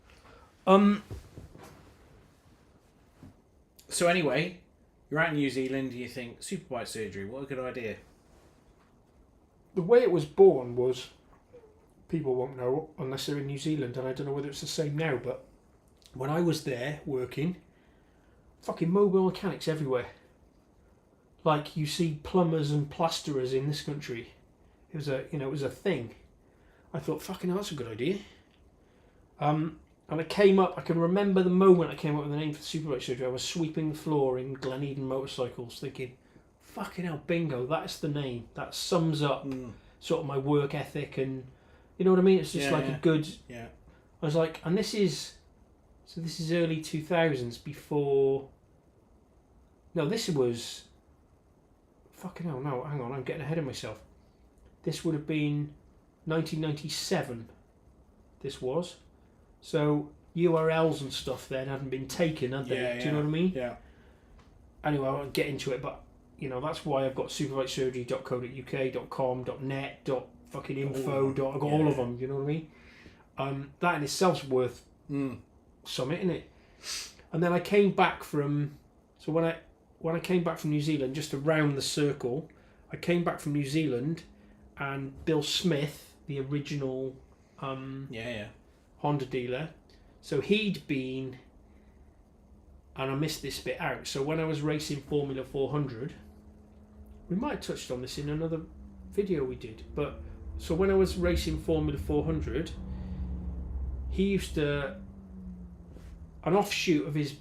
So anyway, you're out in New Zealand, and you think, Superbike surgery, what a good idea. The way it was born was, people won't know unless they're in New Zealand, and I don't know whether it's the same now, but when I was there working, fucking mobile mechanics everywhere. Like you see plumbers and plasterers in this country. It was a thing. I thought, fucking hell, that's a good idea. And I can remember the moment I came up with the name for the Superbike surgery. I was sweeping the floor in Gleneden Motorcycles thinking, fucking hell, bingo, that's the name. That sums up sort of my work ethic, and you know what I mean? It's just a good... Yeah. I was like, and this is early 2000s before... No, this was... Fucking hell, no, hang on, I'm getting ahead of myself. This would have been 1997, this was. So URLs and stuff then hadn't been taken, had they? Yeah, Do you know what I mean? Yeah. Anyway, I won't get into it, but you know, that's why I've got superbikesurgery.co.uk, .com, .net, fucking info, I've got all of them, you know what I mean? That in itself's worth something, isn't it? And then I came back from... So when I came back from New Zealand, just to round the circle, I came back from New Zealand, and Bill Smith, the original Honda dealer, so he'd been, and I missed this bit out. So when I was racing Formula 400, we might have touched on this in another video we did, but so when I was racing Formula 400, he used to, an offshoot of his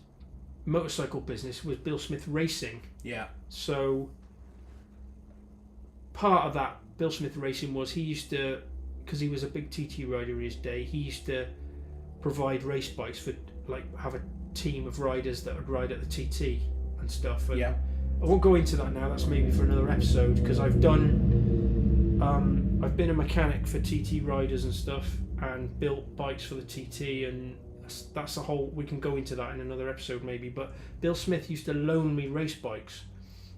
motorcycle business was Bill Smith Racing. Yeah. So part of that Bill Smith Racing was he used to, because he was a big TT rider in his day, he used to provide race bikes for, like, have a team of riders that would ride at the TT and stuff. And Yeah. I won't go into that now, that's maybe for another episode, because I've been a mechanic for TT riders and stuff, and built bikes for the TT, and that's a whole, we can go into that in another episode maybe. But Bill Smith used to loan me race bikes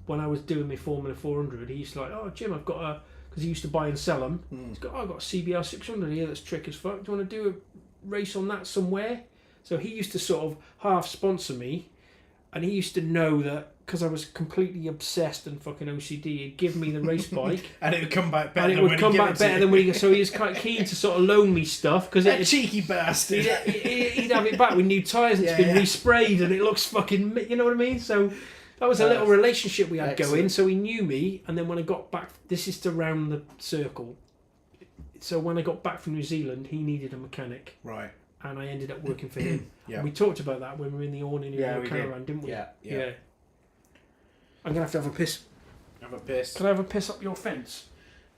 when I was doing my Formula 400. He used to like, oh Jim, I've got a, because he used to buy and sell them. He's got, oh, I've got a CBR 600 here that's trick as fuck, do you want to do a race on that somewhere? So he used to sort of half sponsor me, and he used to know that because I was completely obsessed and fucking OCD, he'd give me the race bike. And it would come back better. And it would come back better than when he. So he was quite keen to sort of loan me stuff because that cheeky bastard. He'd have it back with new tyres and it's been resprayed and it looks fucking. You know what I mean? So that was a little relationship we had going. So he knew me, and then when I got back, this is to round the circle. So when I got back from New Zealand, he needed a mechanic. Right. And I ended up working for him. Yeah. And we talked about that when we were in the awning in your caravan, didn't we? Yeah. I'm gonna have to have a piss. Have a piss. Can I have a piss up your fence?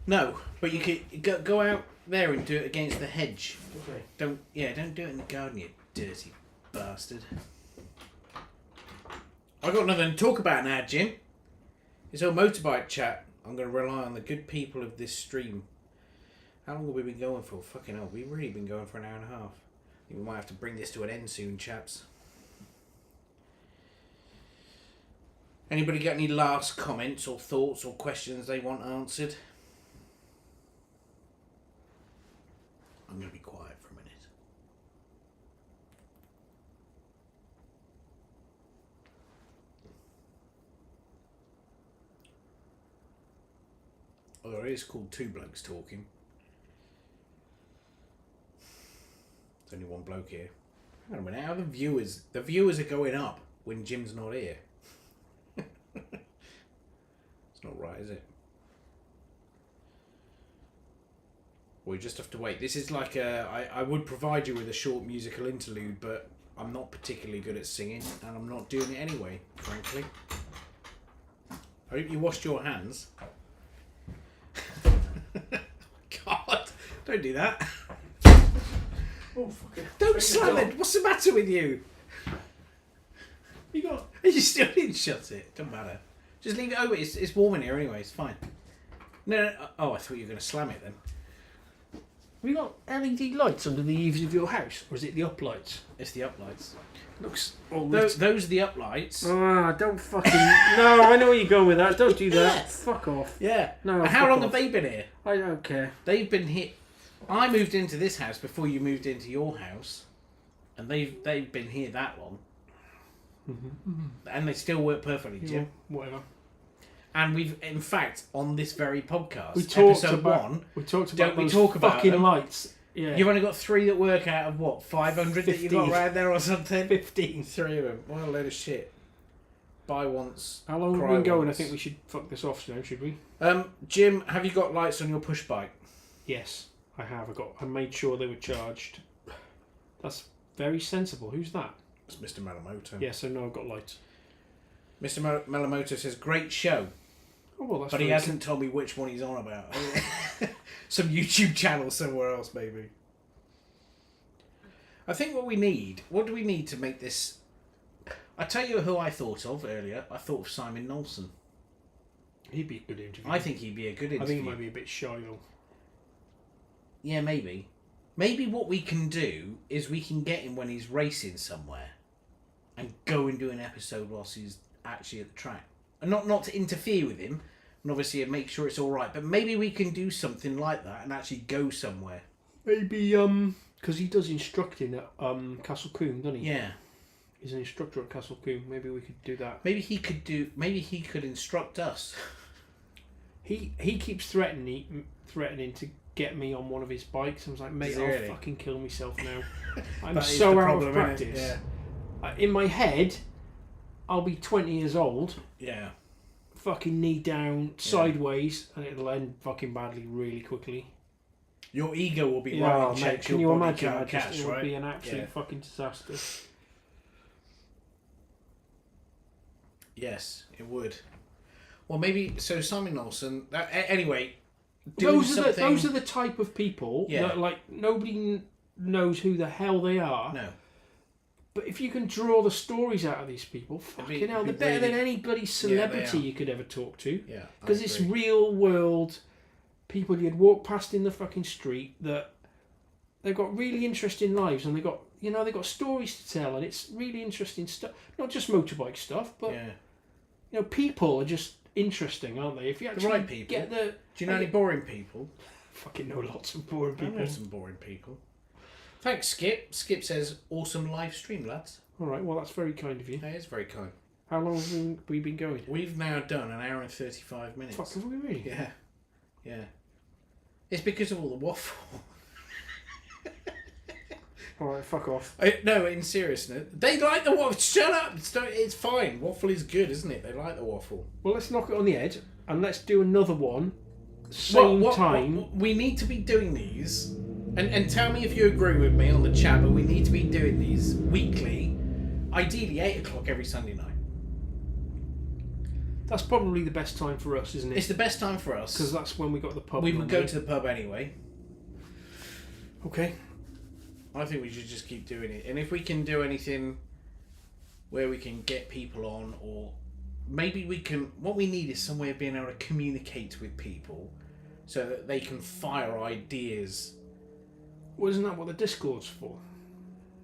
No, but you could go out there and do it against the hedge. Okay. Don't do it in the garden, you dirty bastard. I got nothing to talk about now, Jim. It's all motorbike chat. I'm going to rely on the good people of this stream. How long have we been going for? Fucking hell, we've really been going for an hour and a half. I think we might have to bring this to an end soon, chaps. Anybody got any last comments or thoughts or questions they want answered? I'm going to be quiet for a minute. Although it is called Two Blokes Talking. There's only one bloke here. Hang on a minute, how the viewers are going up when Jim's not here. It's not right, is it? We just have to wait. This is like I would provide you with a short musical interlude, but I'm not particularly good at singing, and I'm not doing it anyway, frankly. I hope you washed your hands. God, don't do that. Oh, fuck it. Don't slam it. What's the matter with you? You got. You still didn't shut it. Doesn't matter. Just leave it open. It's warm in here anyway. It's fine. No. Oh, I thought you were going to slam it then. Have you got LED lights under the eaves of your house, or is it the uplights? It's the uplights. Looks all Those are the uplights. Ah, don't fucking. No, I know where you're going with that. Don't do that. Yes. Fuck off. Yeah. No. And how long have they been here? I don't care. They've been here. I moved into this house before you moved into your house, and they've been here that long, and they still work perfectly, Jim. Yeah, whatever. And we've, in fact, on this very podcast, We talked episode about. 1, We talked about. don't we those talk about fucking them? lights? Yeah. You've only got 3 that work out of what, 500 that you got 15. around there or something? 15. 3 of them. What a load of shit. Buy once. How long have we cry been going? I once. think we should fuck this off now, should we? Jim, have you got lights on your push bike? Yes, I have. I made sure they were charged. That's very sensible. Who's that? It's Mr. Malamoto. Yes, I know I've got lights. Mr. Malamoto says, great show. Oh, well, that's But he very hasn't told me which one he's on about. Some YouTube channel somewhere else, maybe. I think what do we need to make this... I tell you who I thought of earlier. I thought of Simon Knowlson. He'd be a good interview. I think he'd be a good interview. I think he might be a bit shy though. Yeah, maybe. Maybe what we can do is we can get him when he's racing somewhere and go and do an episode whilst he's actually at the track. And not to interfere with him, and obviously make sure it's all right, but maybe we can do something like that and actually go somewhere. Maybe because he does instructing at Castle Coombe, doesn't he? Yeah. He's an instructor at Castle Coombe. Maybe we could do that. Maybe he could instruct us. He keeps threatening to get me on one of his bikes. I was like, mate, Does he I'll really? fucking kill myself now. I'm That is so the out problem, of innit? practice. In my head, I'll be 20 years old, Yeah. fucking knee down, sideways, and it'll end fucking badly really quickly. Your ego will be Yeah, right in mate, check. can your you body imagine? can't catch, It would right? be an absolute Yeah. fucking disaster. Yes, it would. Well, maybe so. Simon Olsen. Anyway, doing something. Those are the type of people Yeah. that like nobody knows who the hell they are. No. But if you can draw the stories out of these people, fucking hell, they're better than any bloody celebrity you could ever talk to. Yeah. Because it's real world people you'd walk past in the fucking street that they've got really interesting lives and they've got stories to tell and it's really interesting stuff. Not just motorbike stuff, but people are just interesting, aren't they? If you actually right people. get the... Do you know any boring people? Fucking know lots of boring I people. know some boring people. Thanks, Skip. Skip says, awesome live stream, lads. All right, well, that's very kind of you. That is very kind. How long have we been going? We've now done an hour and 35 minutes. Fuck, have we really? Yeah. Yeah. It's because of all the waffle. All right, fuck off. No, in seriousness. They like the waffle. Shut up. It's fine. Waffle is good, isn't it? They like the waffle. Well, let's knock it on the head and let's do another one. Same time. What, we need to be doing these. And tell me if you agree with me on the chat, but we need to be doing these weekly. Ideally 8 o'clock every Sunday night. That's probably the best time for us, isn't it? It's the best time for us. Because that's when we got the pub. We would go to the pub anyway. Okay. I think we should just keep doing it. And if we can do anything where we can get people on, or maybe we can... What we need is some way of being able to communicate with people so that they can fire ideas. Well, isn't that what the Discord's for?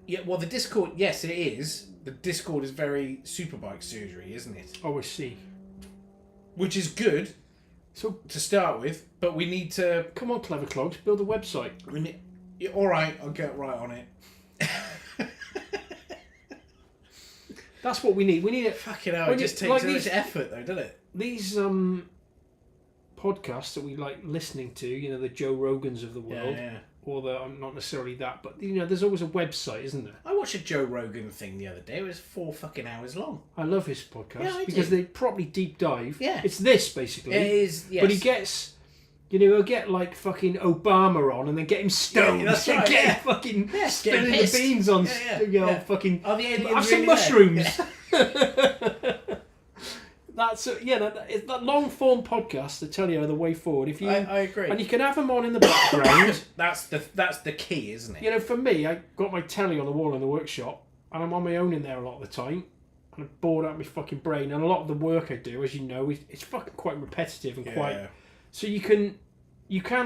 Yeah, well, the Discord... Yes, it is. The Discord is very Superbike surgery, isn't it? Oh, I see. Which is good So, to start with, but we need to... come on, Clever Clogs, build a website. Yeah, all right, I'll get right on it. That's what we need. We need it. Fucking hell, When it just you- takes like so much these- effort, though, doesn't it? These podcasts that we like listening to, the Joe Rogans of the world, Yeah. or not necessarily that, but there's always a website, isn't there? I watched a Joe Rogan thing the other day. It was 4 fucking hours long. I love his podcast Yeah, I because do. they properly deep dive. Yeah. It's this basically. It is, yes. But he gets, he'll get like fucking Obama on and then get him stoned. Yeah, that's and right, get yeah. him fucking Yeah, spilling getting the pissed. beans on, Yeah. fucking. Are the aliens Have some really there? mushrooms. That's that long form podcast to tell you the way forward. If you, I agree. and you can have them on in the background. That's the key, isn't it? For me, I got my telly on the wall in the workshop, and I'm on my own in there a lot of the time, and I'm bored out of my fucking brain. And a lot of the work I do, as you know, it's fucking quite repetitive and quite. So you can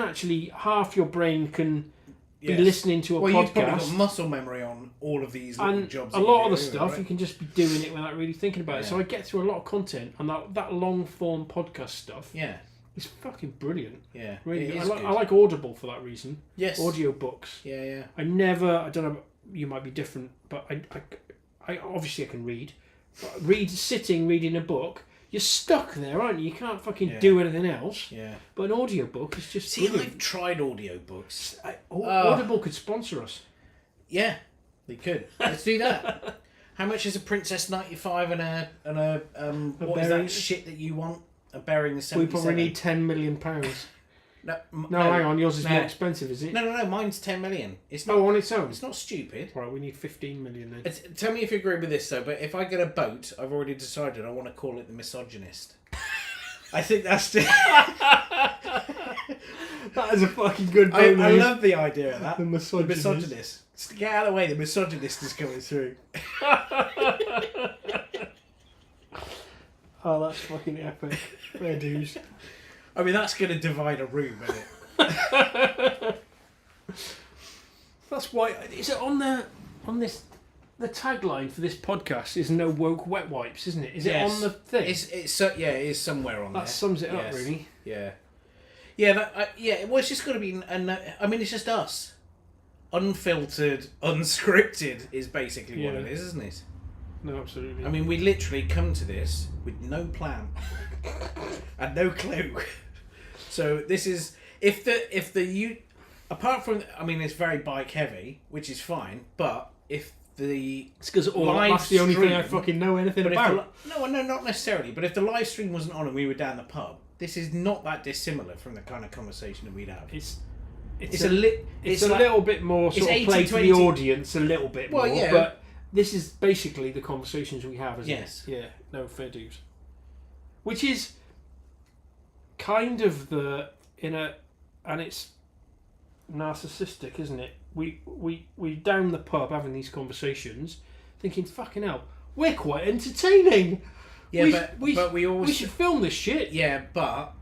actually half your brain can be listening to a Well, you've probably podcast. got muscle memory on all of these little And jobs. a that lot you of the do, stuff right? you can just be doing it without really thinking about it. Yeah. So I get through a lot of content, and that long form podcast stuff Yeah, is fucking brilliant. yeah. Really, It I is good. like Audible for that reason. Yes. Audio books. Yeah. I don't know, you might be different, but I obviously I can read. But reading a book, you're stuck there, aren't you? You can't fucking do anything else. Yeah. But an audio book is just See, brilliant. I've tried audiobooks. Audible could sponsor us. Yeah, they could. Let's do that. How much is a Princess 95 and a what is Berry- that shit that you want? A Bearing the We 77? probably need £10 million. No, Hang on, yours is no. more expensive, is it? No, mine's 10 million. It's not. Oh, on its own. It's not stupid. Right, we need 15 million then. Tell me if you agree with this though. But if I get a boat, I've already decided I want to call it the Misogynist. I think that's just. That is a fucking good I name. love the idea of that. The Misogynist. The Misogynist. Just get out of the way. The Misogynist is coming through. Oh, that's fucking epic. Fair dues. I mean, that's going to divide a room, isn't it? That's why. Is it on this? The tagline for this podcast is "No woke wet wipes," isn't it? Is it on the thing? It is somewhere on there. That sums it up, Yes. really. Yeah. Yeah. Well, it's just got to be. I mean, it's just us. Unfiltered, unscripted is basically what Yeah. it is, isn't it? No, absolutely. I mean, we literally come to this with no plan and no clue. So this is if the you apart from I mean it's very bike heavy, which is fine, but if the It's because live that's the only thing I stream- fucking know anything but if about. no, not necessarily. But if the live stream wasn't on and we were down the pub, this is not that dissimilar from the kind of conversation that we'd have. It's It's a like- little bit more sort of 80, play to the 20. audience, a little bit Well, more. yeah. But this is basically the conversations we have, isn't Yes. it? Yeah, no, fair dues. Which is kind of and it's narcissistic, isn't it? We down the pub having these conversations, thinking, fucking hell, we're quite entertaining. Yeah, we but we always we should film this shit. yeah, but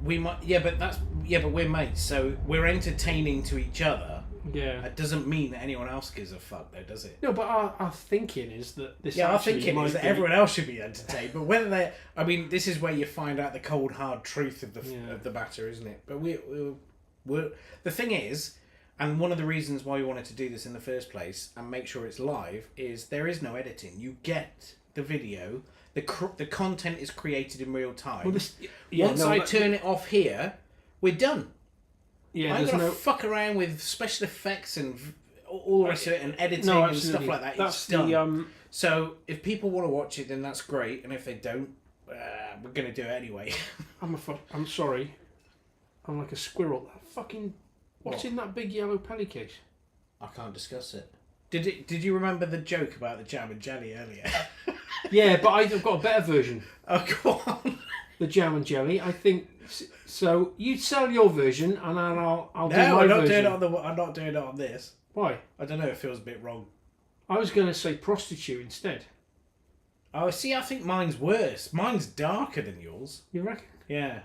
we might but we're mates, so we're entertaining to each other. Yeah. That doesn't mean that anyone else gives a fuck, though, does it? No, but our thinking is that this. Yeah, our actually thinking might is that be- everyone else should be entertained, but whether they, I mean, this is where you find out the cold hard truth of the matter, isn't it? But we're the thing is, and one of the reasons why we wanted to do this in the first place and make sure it's live is there is no editing. You get the video, the content is created in real time. Well, Once I turn it off here, we're done. Yeah, I'm there's gonna no. fuck around with special effects and all the rest of it and editing No, and stuff absolutely. like that. That's It's done. the So if people want to watch it, then that's great, and if they don't, we're gonna do it anyway. I'm sorry. I'm like a squirrel. Fucking. What's What? in that big yellow pelly case? I can't discuss it. Did you remember the joke about the jam and jelly earlier? Yeah, but I've got a better version. Oh, go on. The jam and jelly. I think so. You sell your version, and I'll do No, my I'm not version. doing it on the. I'm not doing it on this. Why? I don't know. It feels a bit wrong. I was going to say prostitute instead. Oh, see, I think mine's worse. Mine's darker than yours. You reckon? Yeah,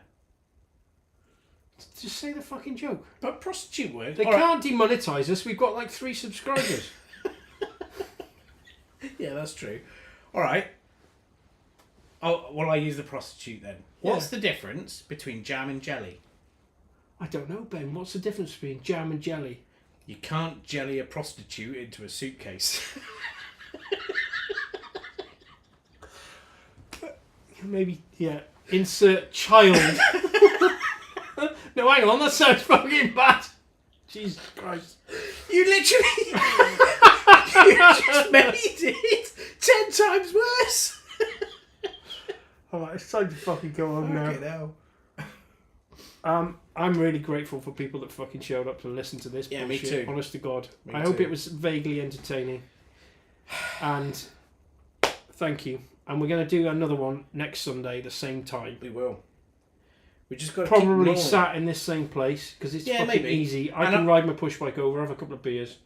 Just say the fucking joke. but prostitute works. They All right. can't demonetize us. We've got like 3 subscribers. Yeah, that's true. All right. Oh, well, I use the prostitute then. What's the difference between jam and jelly? I don't know, Ben. What's the difference between jam and jelly? You can't jelly a prostitute into a suitcase. Maybe, yeah. Insert child. No, hang on. That sounds fucking bad. Jesus Christ. You literally... you just made it 10 times worse. Alright, it's time to fucking go on now. Okay, now. I'm really grateful for people that fucking showed up to listen to this Yeah, me bullshit. too. Honest to God. Me I hope too. it was vaguely entertaining. And thank you. And we're going to do another one next Sunday, the same time. We will. We just got to Probably keep sat in this same place because it's Yeah, fucking maybe. easy. I And can ride my push bike over, have a couple of beers.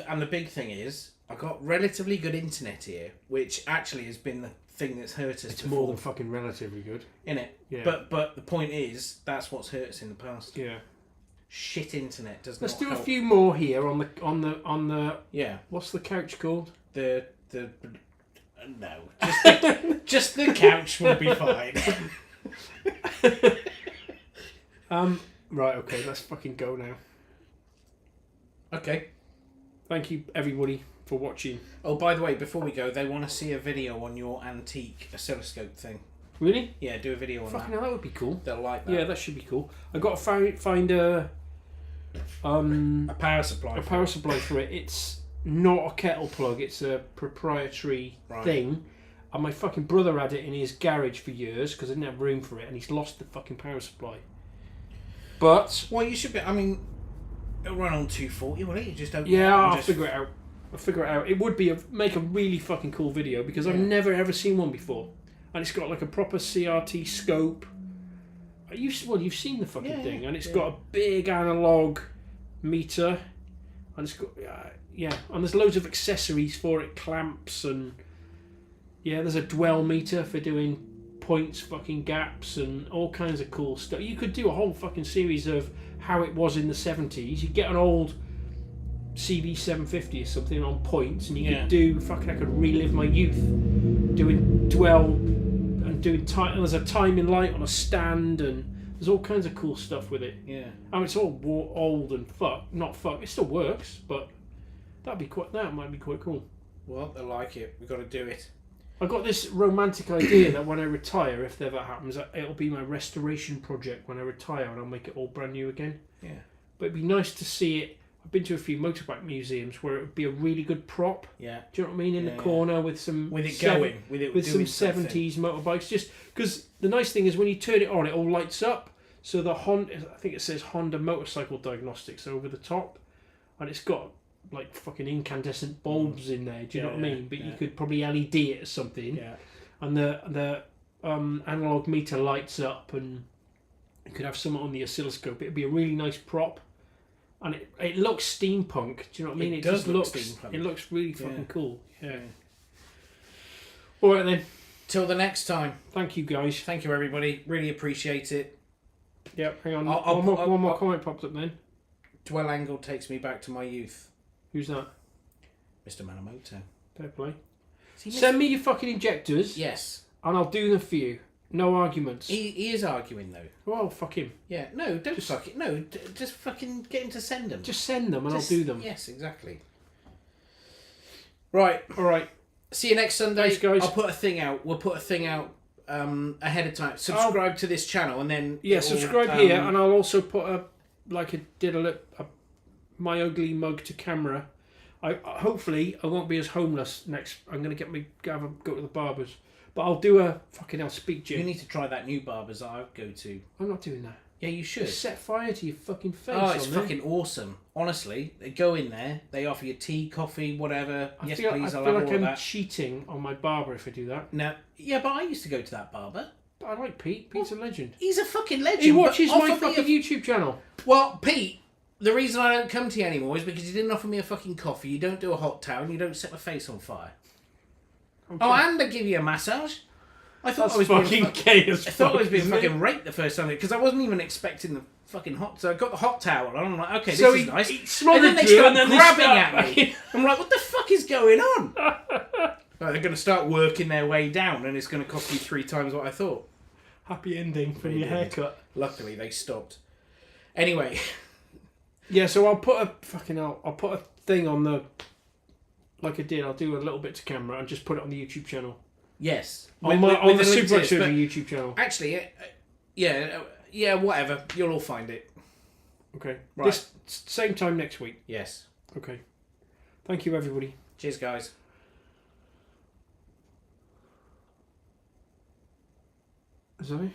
And the big thing is, I got relatively good internet here, which actually has been the thing that's hurt us It's before, more than fucking relatively good. innit? Yeah. But the point is, that's what's hurt us in the past. Yeah. Shit internet does Let's not do help. a few more here on the Yeah. what's the couch called? The no, just the couch will be fine. Right, okay, let's fucking go now. Okay. Thank you everybody for watching. Oh, by the way, before we go, they want to see a video on your antique oscilloscope thing. Really? Yeah, do a video on Fucking that. hell, that would be cool. They'll like that. Yeah, that should be cool. I got to find a A power supply. a power supply for it. It's not a kettle plug. It's a proprietary Right. thing. And my fucking brother had it in his garage for years because I didn't have room for it, and he's lost the fucking power supply. But Well, you should be. I mean, it'll run on 240, won't it? You just don't. yeah, I'll figure it out. I'll figure it out. It would be make a really fucking cool video because I've Yeah. never ever seen one before, and it's got like a proper CRT scope. You've seen the fucking Yeah, thing, and it's yeah. got a big analog meter, and it's got and there's loads of accessories for it, clamps and there's a dwell meter for doing points, fucking gaps, and all kinds of cool stuff. You could do a whole fucking series of how it was in the 70s. You get an old CB750 or something on points, and you Yeah. could do I could relive my youth doing dwell and doing time. There's a timing light on a stand, and there's all kinds of cool stuff with it. Yeah. I mean, it's all old and not fuck. It still works, but that might be quite cool. Well, they like it. We've got to do it. I got this romantic idea that when I retire, if ever happens, it'll be my restoration project when I retire, and I'll make it all brand new again. Yeah. But it'd be nice to see it. I've been to a few motorbike museums where it would be a really good prop. Yeah. Do you know what I mean? In Yeah, the corner with some with it going, with some something. 70s motorbikes. Just because the nice thing is when you turn it on, it all lights up. So the Honda, I think it says Honda Motorcycle Diagnostics over the top, and it's got like fucking incandescent bulbs in there. Do you know what I mean? But you could probably LED it or something. Yeah. And the analog meter lights up, and you could have something on the oscilloscope. It'd be a really nice prop. And it looks steampunk. Do you know what I mean? It does just look looks. steampunk. It looks really fucking Yeah. cool. Yeah. All right then. Till the next time. Thank you guys. Thank you, everybody. Really appreciate it. Yep. Hang on. I'll one more comment popped up then. Dwell Angle takes me back to my youth. Who's that? Mr. Manamoto. Fair play. See, Send me your fucking injectors. Yes. And I'll do them for you. No arguments. He is arguing, though. Well, fuck him. Yeah. No, don't fuck it. No, just fucking get him to send them. Just send them and I'll do them. Yes, exactly. Right. All right. See you next Sunday. Thanks, guys. I'll put a thing out. We'll put a thing out ahead of time. Subscribe to this channel and then... Yeah, it'll, subscribe here, and I'll also put a my ugly mug to camera. Hopefully I won't be as homeless next. I'm gonna go to the barbers, but I'll do a fucking hell speak You Jim. need to try that new barbers I go to. I'm not doing that. Yeah, you should. Just set fire to your fucking face. Oh, it's on there. fucking awesome. Honestly, they go in there, they offer you tea, coffee, whatever. I Yes, feel please, I'll like have all of I'm that. cheating on my barber if I do that. No, yeah, but I used to go to that barber. But I like Pete. Pete's a legend. He's a fucking legend. He but watches my offer me fucking YouTube channel. Well, Pete, the reason I don't come to you anymore is because you didn't offer me a fucking coffee, you don't do a hot towel, and you don't set my face on fire. Okay. Oh, and I give you a massage. I thought That's I was fucking being gay as I thought I was fuck, being isn't it? fucking raped the first time because I wasn't even expecting the fucking hot. So I got the hot towel, and I'm like, okay, So this is nice. he And smothered then they you, start and then they grabbing start- at me. I'm like, what the fuck is going on? Like, they're going to start working their way down, and it's going to cost you 3 times what I thought. Happy ending for They your did. haircut. Luckily, they stopped. Anyway, Yeah, so I'll put a thing on the, like I did. I'll do a little bit to camera and just put it on the YouTube channel. yes, On With the link to Super this, Surgery but YouTube channel. actually, yeah, whatever. You'll all find it. Okay. Right. This same time next week. Yes. Okay. Thank you, everybody. Cheers, guys. Is that it?